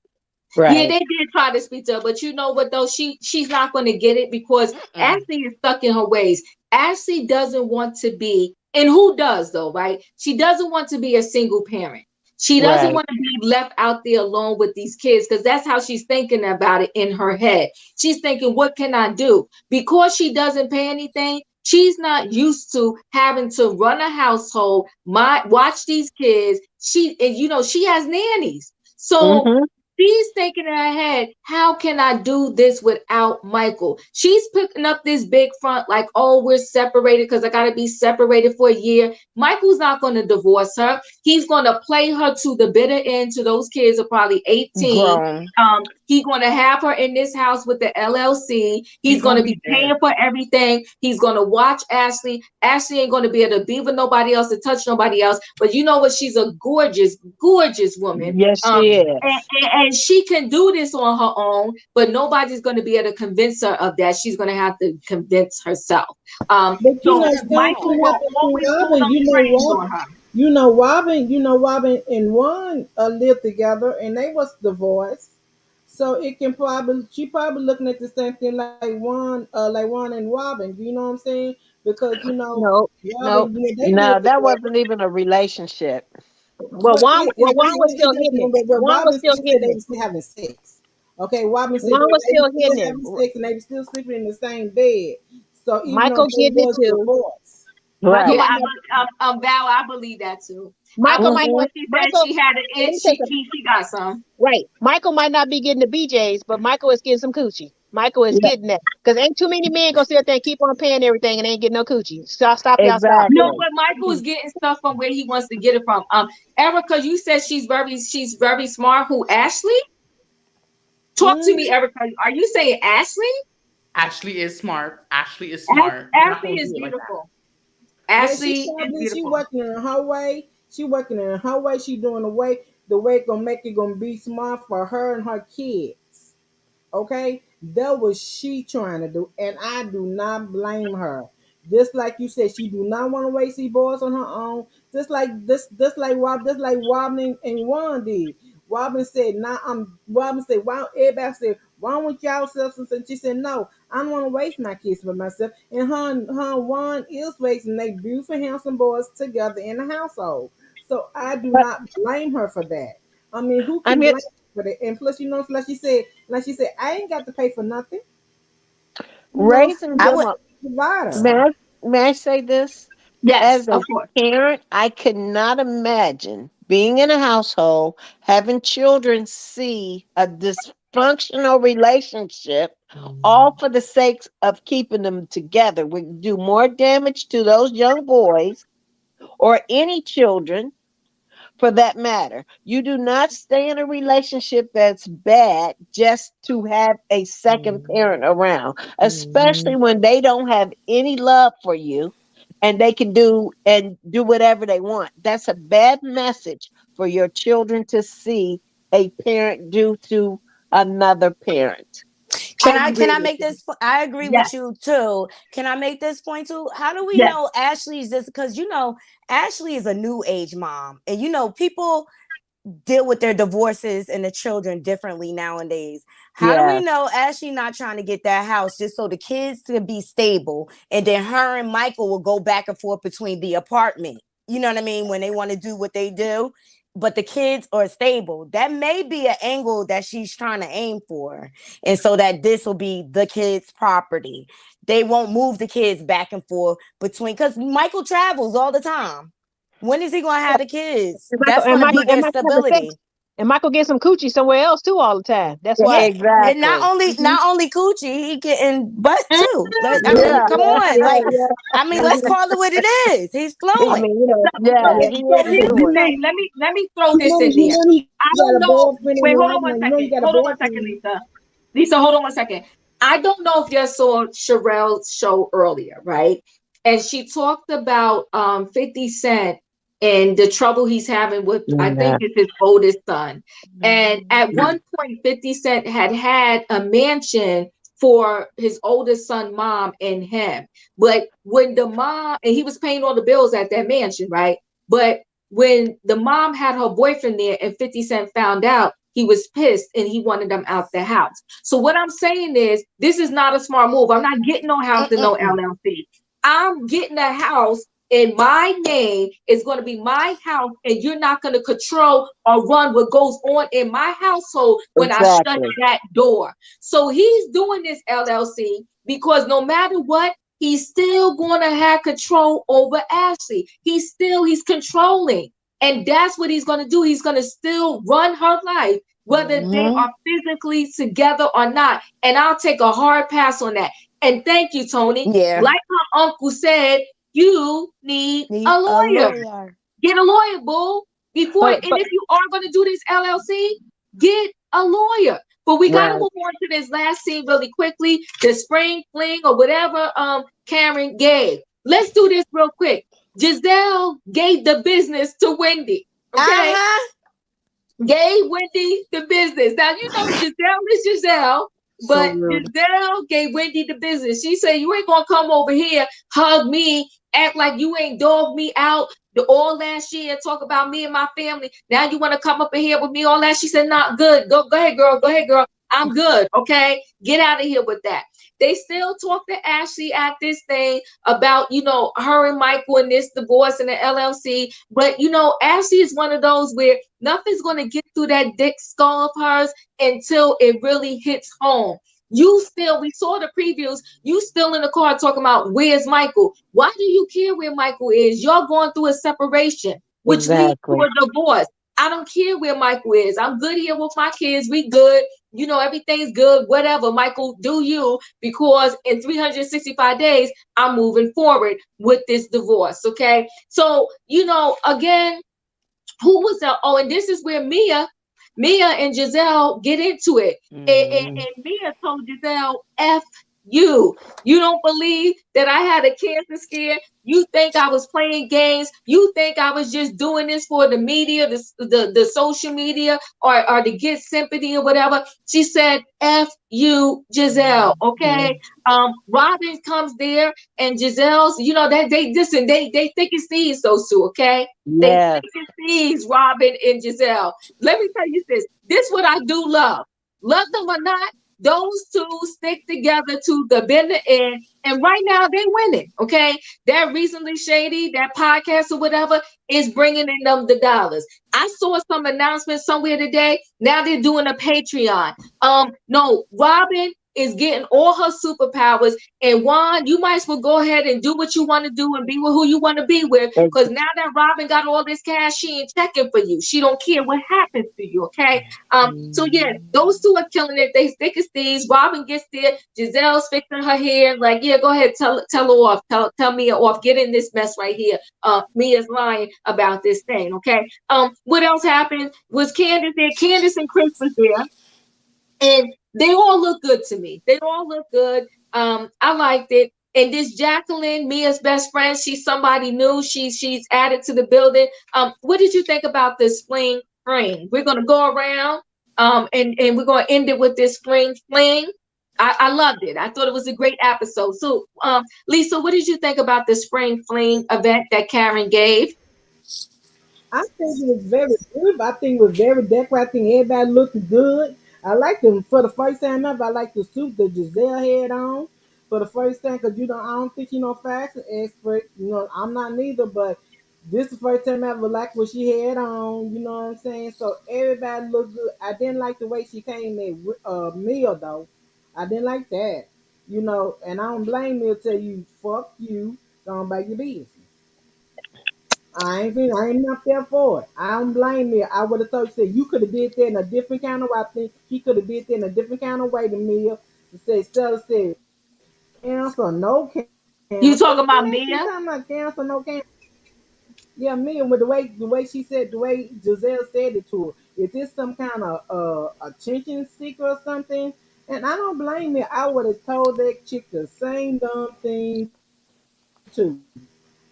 Yeah, Right. they did try to speak to her, but you know what though? She's not going to get it because Mm-mm. Ashley is stuck in her ways. Ashley doesn't want to be, and who does though, right? She doesn't want to be a single parent. She doesn't Right. want to be left out there alone with these kids because that's how she's thinking about it in her head. She's thinking, what can I do? Because she doesn't pay anything, she's not used to having to run a household, watch these kids. She has nannies. So Hmm. she's thinking in her head, how can I do this without Michael? She's picking up this big front like, oh, we're separated because I got to be separated for a year. Michael's not going to divorce her. He's going to play her to the bitter end. To those kids are probably 18. Grown. He's going to have her in this house with the LLC. He's He's going gonna to be be dead. paying for everything. He's going to watch Ashley. Ashley ain't going to be able to be with nobody else, to touch nobody else. But you know what? She's a gorgeous, gorgeous woman. Yes, Um, she and, is. and she can do this on her own, but nobody's going to be able to convince her of that. She's going to have to convince herself. But you So know, That's same Michael thing all. will happened to always pull Robin. those strings on her. Robin and Juan lived together and they was divorced. So it can probably she probably looking at the same thing like Juan and Robin. You know what I'm saying? Because Nope. Nope. Robin, they No, lived that together. wasn't even a relationship. Well, Juan was still hitting it. But Juan was Robin still she said hitting they it. were still having sex. Okay, Robin said Juan was they were still hitting still it. having sex and they were still sleeping in the same bed. So even though Michael they getting it was too. divorced. Michael Yeah, Right. might not. Val, I believe that too. I Michael might believe Hmm. not. when she said Michael. she had an Let itch, me tell you she got some. right. Michael might not be getting the BJ's, but Michael is getting some coochie. Michael is Yeah, getting that. Because ain't too many men gonna sit there and keep on paying everything and ain't getting no coochie. Stop, y'all stop. No, exactly. but Michael's getting stuff from where he wants to get it from. Erica, you said she's very smart. Who, Ashley? Talk to Mm, me, Erica. Are you saying Ashley? Ashley is smart. Ashley is smart. We're not Ashley gonna is do it like that. beautiful. yeah, Ashley is she beautiful. working in her way. She working in her way. She doing the way it gonna make it gonna be smart for her and her kids. Okay, that was she trying to do, and I do not blame her. Just like you said, she do not want to raise these boys on her own. Just like Robin and Juan did. Robin said, "Nah, Robin said, why?" Everybody said, "Why don't y'all sell some?" And she said, "No, I don't want to waste my kids for myself." And her and Juan is raising they beautiful, handsome boys together in the household. So I do But not blame her for that. I mean, who I'm can here blame her for that? And plus, like she said, I ain't got to pay for nothing. So raising I just would them up. provide May her. I, may I say this? Yes, As of a course. parent, I could not imagine being in a household, having children see a dysfunctional relationship, all for the sake of keeping them together. We do more damage to those young boys or any children for that matter. You do not stay in a relationship that's bad just to have a second parent around, especially when they don't have any love for you and they can do whatever they want. That's a bad message for your children to see a parent do to another parent. Can I make this? I agree with you too. Can I make this point too? How do we know Ashely's just because Ashely is a new age mom, and people deal with their divorces and the children differently nowadays. How do we know Ashely not trying to get that house just so the kids can be stable, and then her and Michael will go back and forth between the apartment? You know what I mean? When they want to do what they do, but the kids are stable. That may be an angle that she's trying to aim for. And so that this will be the kids' property. They won't move the kids back and forth between, because Michael travels all the time. When is he going to have the kids? That's going to be their stability. And Michael gets some coochie somewhere else too all the time. That's why. Exactly. And not only coochie, he getting butt too. Come on, let's call it what it is. He's flowing. Let me throw this in there. I don't know. Wait, hold on one second. Hold on one second, Lisa. Lisa, hold on one second. I don't know if you saw Sherelle's show earlier, right? And she talked about 50 Cent and the trouble he's having with, I think it's his oldest son. And at one point, 50 Cent had a mansion for his oldest son, mom, and him. But when the mom, and he was paying all the bills at that mansion, right? But when the mom had her boyfriend there and 50 Cent found out, he was pissed and he wanted them out the house. So what I'm saying is, this is not a smart move. I'm not getting no house and no LLC. I'm getting a house in my name. It's going to be my house, and you're not going to control or run what goes on in my household when I shut that door. So he's doing this LLC because no matter what, he's still going to have control over Ashely. He's controlling. And that's what he's going to do. He's going to still run her life, whether they are physically together or not. And I'll take a hard pass on that. And thank you, Tony. Yeah. Like my uncle said, you need a lawyer. Get a lawyer, boo. And if you are going to do this LLC, get a lawyer. But we got to move on to this last scene really quickly. The spring fling or whatever Karen gave. Let's do this real quick. Giselle gave the business to Wendy. Okay? Gave Wendy the business. Now, Giselle is Giselle. But Giselle gave Wendy the business. She said, you ain't going to come over here, hug me, act like you ain't dogged me out all last year, talk about me and my family. Now you want to come up in here with me all that? She said, not good. Go ahead, girl. Go ahead, girl. I'm good. Okay. Get out of here with that. They still talk to Ashely at this thing about, her and Michael and this divorce and the LLC. But, Ashely is one of those where nothing's going to get through that dick skull of hers until it really hits home. We saw the previews, you still in the car talking about where's Michael? Why do you care where Michael is? You're going through a separation, which leads to a divorce. I don't care where Michael is. I'm good here with my kids. We good. Everything's good. Whatever, Michael, do you? Because in 365 days, I'm moving forward with this divorce. Okay. So, again, who was that? Oh, and this is where Mia and Giselle get into it. And Mia told Giselle, F you. You don't believe that I had a cancer scare? You think I was playing games? You think I was just doing this for the media, the social media, or to get sympathy or whatever? She said, F you, Giselle. Okay. Robin comes there, and Giselle's, that they think it's thieves, those two, okay? They think it's thieves, Robin and Giselle. Let me tell you this. This is what I do love. Love them or not, those two stick together to the bitter end, and right now they're winning. Okay, that Recently Shady, that podcast or whatever, is bringing in them the dollars. I saw some announcement somewhere today. Now they're doing a Patreon. No, Robin is getting all her superpowers. And Juan, you might as well go ahead and do what you want to do and be with who you want to be with. Because now that Robin got all this cash, she ain't checking for you. She don't care what happens to you. Okay. So yeah, those two are killing it. They thick as thieves. Robin gets there. Giselle's fixing her hair. Like, yeah, go ahead, tell her off. Tell Mia off. Get in this mess right here. Mia's lying about this thing. Okay. What else happened? Was Candice there? Candice and Chris was there, and they all look good to me. They all look good. I liked it. And this Jacqueline, Mia's best friend, she's somebody new. She's added to the building. What did you think about this fling? We're gonna go around, and we're gonna end it with this fling. I loved it. I thought it was a great episode. So, Lisa, what did you think about the spring fling event that Karen gave? I think it was very good. I think it was very decorative. I think everybody looked good. I like them for the first time ever. I like the suit that Giselle had on for the first time because I don't think you know fashion expert. I'm not neither, but this is the first time I ever like what she had on. You know what I'm saying? So everybody looked good. I didn't like the way she came at Mia though. I didn't like that. And I don't blame Mia. Tell you, fuck you, go on back your business. I ain't not there for it. I don't blame me. I would have told you said you could have did that in a different kind of way. I think he could have did that in a different kind of way to me. Stella said cancel, no You cancel. talking about What she Mia? talking about cancel, no cancel? Yeah, me and with the way she said the way Giselle said it to her. Is this some kind of attention seeker or something? And I don't blame me. I would have told that chick the same dumb thing too.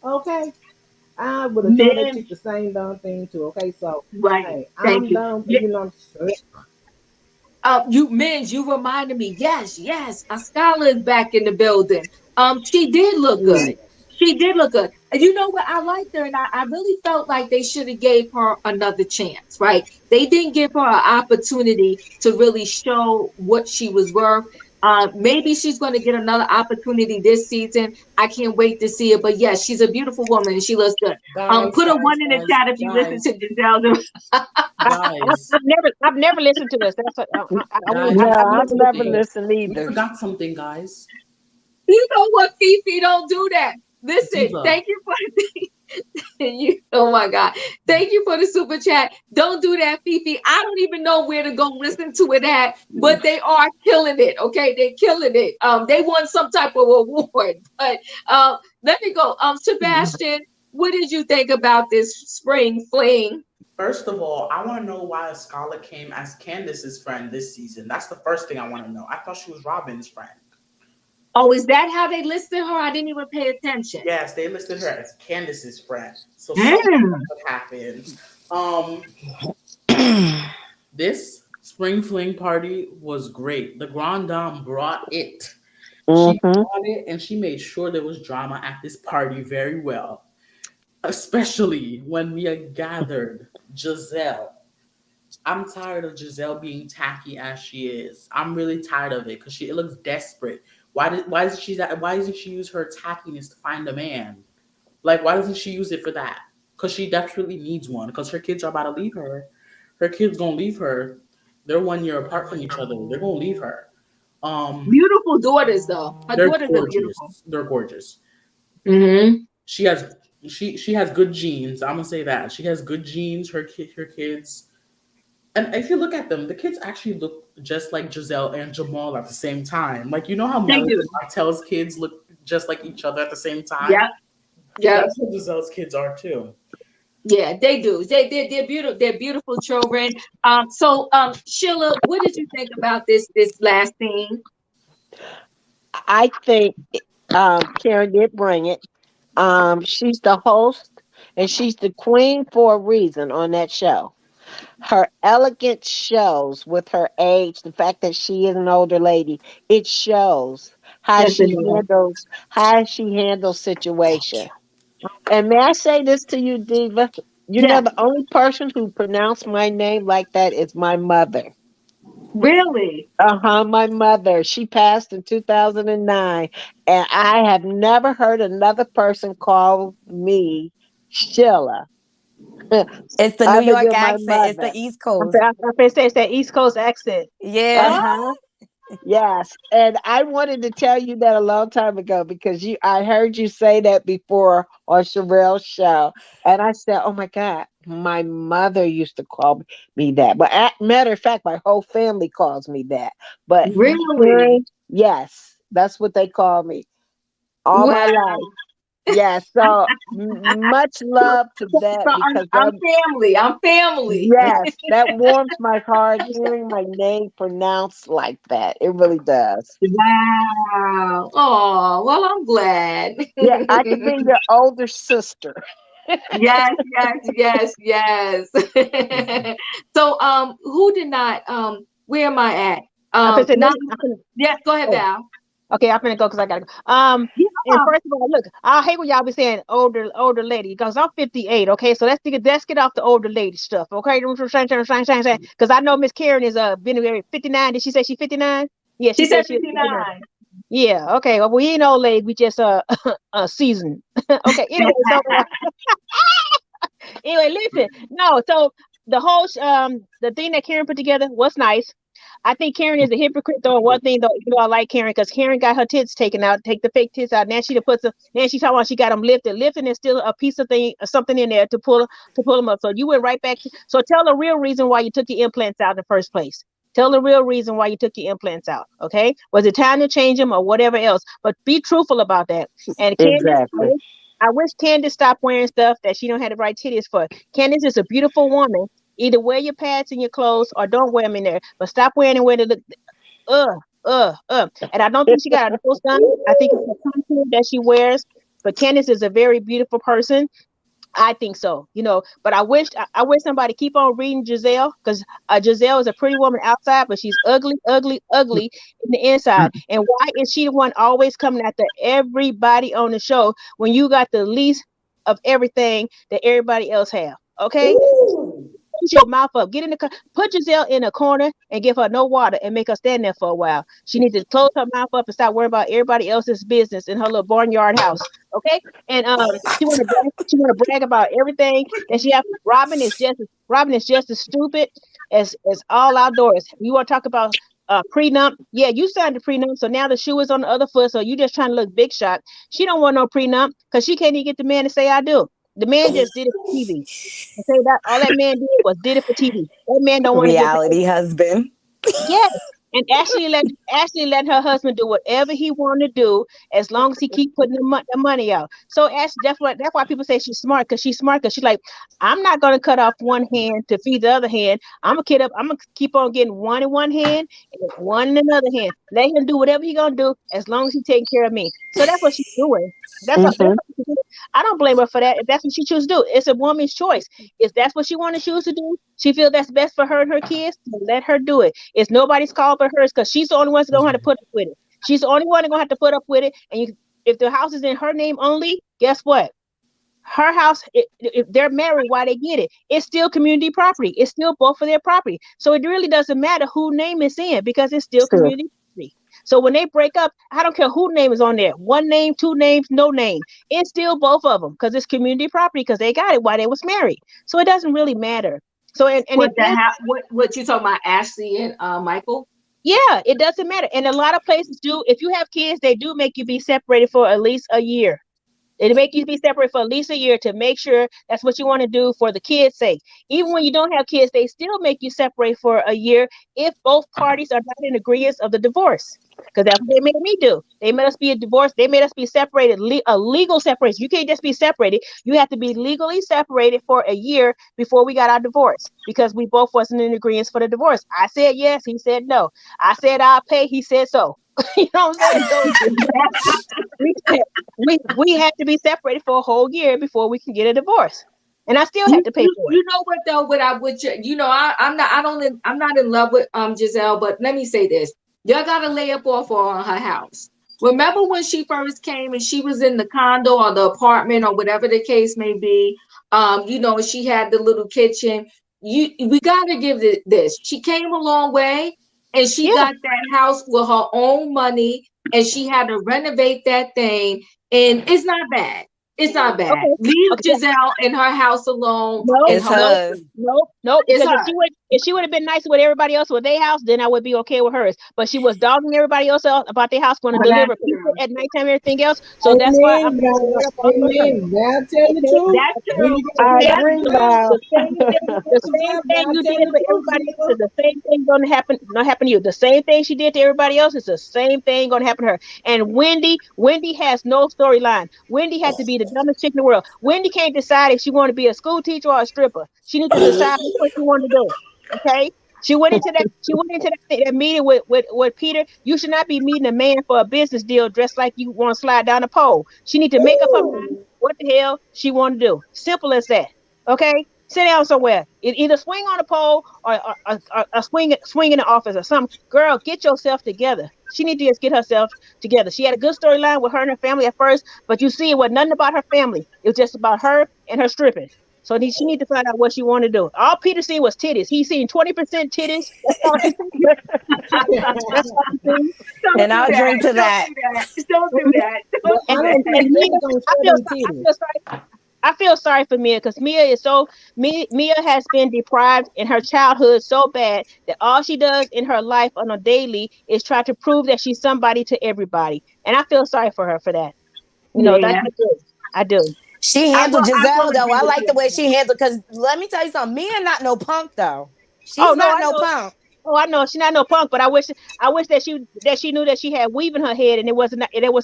Okay? I would have told that chick the Men, same dumb thing too. Okay, so hey, right. I'm Thank you. done. Yeah, So, you reminded me. Yes. Ascala is back in the building. She did look mm, good. She did look good. And you know what? I liked her, and I really felt like they should have gave her another chance, right? They didn't give her an opportunity to really show what she was worth. Maybe she's going to get another opportunity this season. I can't wait to see it. But yes, she's a beautiful woman and she looks good. Guys, Put a guys, one in the guys, chat if you listen guys, to Giselle. guys, I've never listened to this. That's what guys. No, I've I've never We listened never to it. forgot, listened we either. forgot something, guys. You know what, Fifi? Don't do that. Listen, Diva. thank you for you. Oh my God, thank you for the super chat. Don't do that, Fifi. I don't even know where to go listen to it at, but they are killing it. Okay, they're killing it. They won some type of award. But let me go. Sebastian, what did you think about this spring fling? First of all, I want to know why Scarlett came as Candice's friend this season. That's the first thing I want to know. I thought she was Robin's friend. Oh, is that how they listed her? I didn't even pay attention. Yes, they listed her as Candice's friend. So something Mm. must have happened. Um, this spring fling party was great. The Grand Dame brought it. She Mm-hmm. brought it and she made sure there was drama at this party very well. Especially when we had gathered Giselle. I'm tired of Giselle being tacky as she is. I'm really tired of it because it looks desperate. Why doesn't she use her tackiness to find a man? Like why doesn't she use it for that? Because she desperately needs one. Because her kids are about to leave her. Her kids gonna leave her. They're 1 year apart from each other. They're gonna leave her. Um, Beautiful daughters, though. Her they're daughters are beautiful. gorgeous. They're gorgeous. Hmm. She has she has good genes. I'm gonna say that she has good genes. Her kids. And if you look at them, the kids actually look just like Giselle and Jamal at the same time. Like you know how They Melody do. Martell's kids look just like each other at the same time. Yep. Yep. That's what Giselle's kids are too. Yeah, they do. They're beautiful. They're beautiful children. So Sheila, what did you think about this last scene? I think Karen did bring it. She's the host and she's the queen for a reason on that show. Her elegance shows with her age, the fact that she is an older lady, it shows Yes, it is. how she handles situation. And may I say this to you, Diva? You know Yeah, the only person who pronounced my name like that is my mother. really. Uh-huh, my mother. She passed in 2009, and I have never heard another person call me Sheila It's the New other York than my accent. It's the mother. East Coast. I'm say it's that East Coast accent. Yeah. Oh, Uh-huh. Yes, and I wanted to tell you that a long time ago because I heard you say that before on Sherelle's show, and I said, "Oh my God, my mother used to call me that." But matter of fact, my whole family calls me that. But Really? Karen, yes, that's what they call me all my Wow. life. Yes, so much love to So that because I'm that family. I'm family. yes, that warms my heart hearing my name pronounced like that. It really does. Wow. Oh, well, I'm glad. Yeah, I could be your older sister. Yes, yes, yes, yes. So, who did not, where am I at? I'm finna say, Not, I'm finna, yes, go ahead, oh, Val. okay, I'm finna go because I gotta go. And Yeah. first of all, look, I hate when y'all be saying older lady because I'm 58. Okay, so let's get off the older lady stuff. Okay, because I know Miss Karen is been married 59. Did she say she's 59? Yeah, she She said said she was 59. 59. Yeah. Okay. Well, we ain't old lady. We just seasoned. Okay. Anyway, so anyway, listen. No, so the thing that Karen put together was nice. I think Karen is a hypocrite though. One thing though, even though I like Karen, because Karen got her tits taken out, take the fake tits out. Now she done puts them. Now she talking about she got them lifted. Lifting is still a piece of thing, something in there to pull them up. So you went right back. So tell the real reason why you took the implants out in the first place. Tell the real reason why you took your implants out. Okay, was it time to change them or whatever else? But be truthful about that. And Candice, Exactly. I wish Candice stopped wearing stuff that she don't have the right titties for. Candice is a beautiful woman. Either wear your pads in your clothes or don't wear them in there. But stop wearing it where they look And I don't think she got a nose done. I think it's the contour that she wears. But Candice is a very beautiful person. I think so, But I wish somebody keep on reading Giselle because Giselle is a pretty woman outside, but she's ugly, ugly, ugly in the inside. And why is she the one always coming after everybody on the show when you got the least of everything that everybody else have? Okay, Ooh. Put your mouth up. Put Giselle in a corner and give her no water and make her stand there for a while. She needs to close her mouth up and stop worrying about everybody else's business in her little barnyard house. Okay? And she wanna brag about everything that she has. Robin is just as stupid as all outdoors. You want to talk about prenup? Yeah, you signed the prenup, so now the shoe is on the other foot. So you just trying to look big shot. She don't want no prenup because she can't even get the man to say I do. The man just did it for TV. Okay, that all that man did it for TV. That man don't want to get paid. Reality husband. Yes. And Ashley let her husband do whatever he wanted to do as long as he keep putting the money out. So Ashley, that's why people say she's smart because she's like, I'm not gonna cut off one hand to feed the other hand. I'm gonna keep on getting one in one hand and one in another hand. Let him do whatever he gonna do as long as he's taking care of me. So that's what she's doing. That's what she's doing. I don't blame her for that. If that's what she chooses to do, it's a woman's choice. If that's what she want to choose to do, she feel that's best for her and her kids, let her do it. It's nobody's call but hers because she's the only one that's gonna have to put up with it. She's the only one that's gonna have to put up with it. And if the house is in her name only, guess what? Her house, if they're married, why they get it? It's still community property. It's still both of their property. So it really doesn't matter who name it's in because it's still Sure. community property. So when they break up, I don't care who name is on there. One name, two names, no name. It's still both of them because it's community property because they got it while they was married. So it doesn't really matter. So and What you talking about, Ashley and Michael? yeah, it doesn't matter. And a lot of places do. If you have kids, they do make you be separated for at least a year. They make you be separate for at least a year to make sure that's what you want to do for the kids' sake. Even when you don't have kids, they still make you separate for a year if both parties are not in agreement of the divorce. Because that's what they made me do. They made us be a divorce. They made us be separated, a legal separation. You can't just be separated. You have to be legally separated for a year before we got our divorce because we both wasn't in agreement for the divorce. I said yes. He said no. I said I'll pay. He said so. You know what I'm saying? So we had to be separated for a whole year before we can get a divorce, and I still had to pay for it. You know what though? I'm not in love with Giselle, but let me say this: y'all gotta lay up off on her house. Remember when she first came and she was in the condo or the apartment or whatever the case may be? She had the little kitchen. We gotta give it this. She came a long way, and she got that house with her own money, and she had to renovate that thing, and it's not bad. It's not bad. Okay. Leave Okay. Giselle in her house alone. No, And It's hers. nope. It's Because her. if she would have been nice with everybody else with their house, then I would be okay with hers. But she was dogging everybody else out about their house, going to Well, that's deliver pizza true. at nighttime, everything else. So that's why I'm Amen, Val. for her. Amen. Val, tell the Okay, truth. That's When true. you get a I okay. That's agree, true. Val. The same thing Val, you tell did the for truth, everybody else is Val. the same thing gonna happen. Not happen to you. The same thing she did to everybody else is the same thing gonna happen to her. And Wendy has no storyline. Wendy had to be the dumbest chick in the world. Wendy can't decide if she want to be a school teacher or a stripper. She needs to decide which one she want to do. Okay. She went into that. She went into that meeting with Peter. You should not be meeting a man for a business deal dressed like you want to slide down a pole. She need to make up her mind what the hell she want to do. Simple as that. Okay, sit down somewhere. Either swing on the pole or swing in the office or something. Girl, get yourself together. She need to just get herself together. She had a good storyline with her and her family at first, but you see, it was nothing about her family. It was just about her and her stripping. So she need to find out what she want to do. All Peter seen was titties. He seen 20% titties. That's all he seen. That's all he seen. Don't And do I'll that. drink to Don't that. do that. Don't do that. But Don't I do don't that. think Mia, Wendy gonna I show feel them so- I titties. feel sorry. I feel sorry for Mia because Mia has been deprived in her childhood so bad that all she does in her life on a daily is try to prove that she's somebody to everybody. And I feel sorry for her for that. That Yeah, I do. I do. She handled I will Giselle though. agree I with like the you. way she handled because let me tell you something. Mia not no punk though. Oh She's no, not I no know. punk. Oh, I know. She's not no punk, but I wish that she knew that she had weave in her head and it was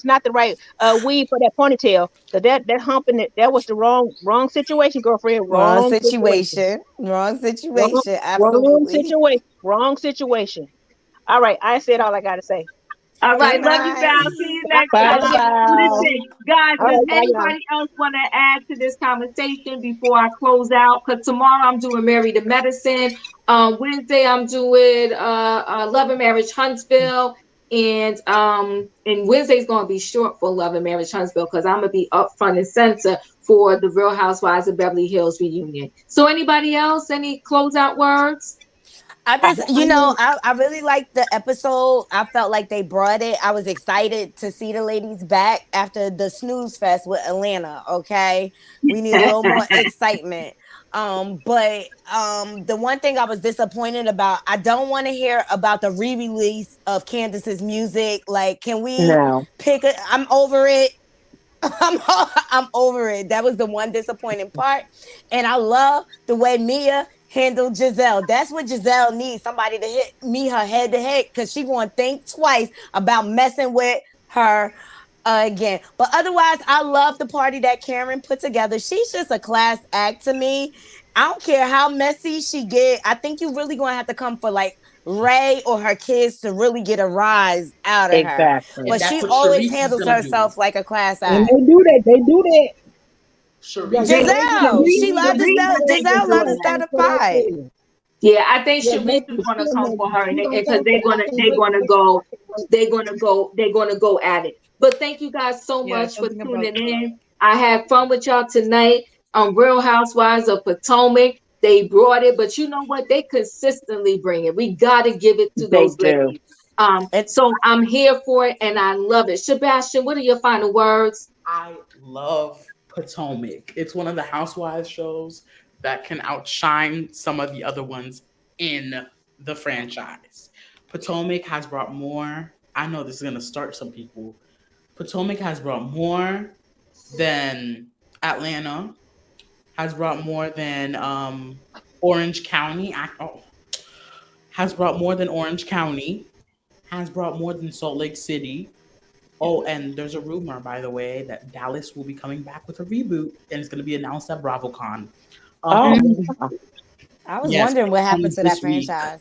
not the right weave for that ponytail. Cause that humping that was the wrong situation, girlfriend. Wrong Wrong situation. situation. Wrong Wrong situation. wrong Absolutely. situation. Wrong situation. All right, I said all I gotta say. All Good right, love you, night. Val. See you next Bye, time. Val. Listen, guys, All does right, bye y'all. anybody else want to add to this conversation before I close out? Because tomorrow I'm doing Married to Medicine. Wednesday I'm doing Love and Marriage Huntsville. And Wednesday's gonna be short for Love and Marriage Huntsville because I'm gonna be up front and center for the Real Housewives of Beverly Hills reunion. So anybody else, any closeout words? I I, just, I really liked the episode. I felt like they brought it. I was excited to see the ladies back after the snooze fest with Atlanta. Okay. We need a little more excitement. But the one thing I was disappointed about, I don't want to hear about the re-release of Candice's music. Like, can we No. pick it? I'm over it. I'm over it. That was the one disappointing part. And I love the way Mia handled Giselle. That's what Giselle needs. Somebody to hit me her head to head because she going to think twice about messing with her again. But otherwise, I love the party that Karen put together. She's just a class act to me. I don't care how messy she get. I think you really going to have to come for like Ray or her kids to really get a rise out of her. Exactly. And But that's she what always Charisse is handles gonna do. herself like a class And act. they do that. They do that. Yeah, Charisse yeah, is they do. Giselle, she Sharice, loved to Sharice start. gonna Sharice is Giselle come loved doing to and that. start come a for that fight. too. Yeah, I think Yeah, Sharice is Becky, gonna she come for her she gonna because come for that. I can't they're gonna go at it. But thank you guys so Yeah, much for something about tuning in. I had fun with y'all tonight on Real Housewives of Potomac. They brought it, but you know what? They consistently bring it. We gotta give it to They those do. ladies. And So I'm here for it and I love it. Sebastian, what are your final words? I love Potomac. It's one of the Housewives shows that can outshine some of the other ones in the franchise. Potomac has brought more. I know this is going to start some people. Potomac has brought more than Atlanta, has brought more than Orange County. Has brought more than Orange County, has brought more than Salt Lake City. Oh, and there's a rumor, by the way, that Dallas will be coming back with a reboot, and it's going to be announced at BravoCon. Oh, Um, I was yes, wondering what BravoCon happened is to that this week. franchise.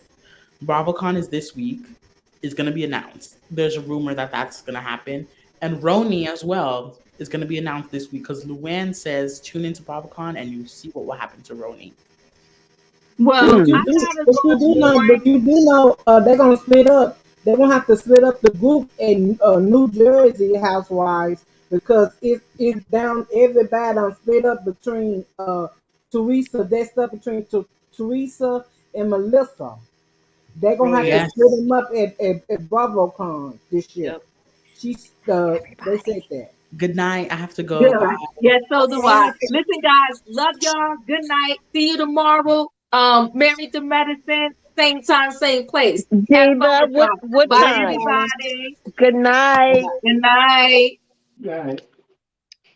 BravoCon is this week. It's going to be announced. There's a rumor that that's going to happen, and Roni as well is going to be announced this week because Luann says tune into BravoCon and you see what will happen to Roni. Well, But mm, you I do, got a but you little do know, more. but you do know, they're gonna split up. They're gonna have to split up the group in New Jersey Housewives because it's down. Everybody done split up between Teresa. They stuck between Teresa and Melissa. They're Oh gonna have to yeah. split Yes. them up at BravoCon this year. Yep. She's they Everybody. said that. Good night. I have to go. Good. Bye. Yes, so do Okay. I. Listen, guys, love y'all. Good night. See you tomorrow. Married to Medicine, same time, same place. Have fun Diva, with y'all. what Bye, time? everybody. Good night. Good night. Right.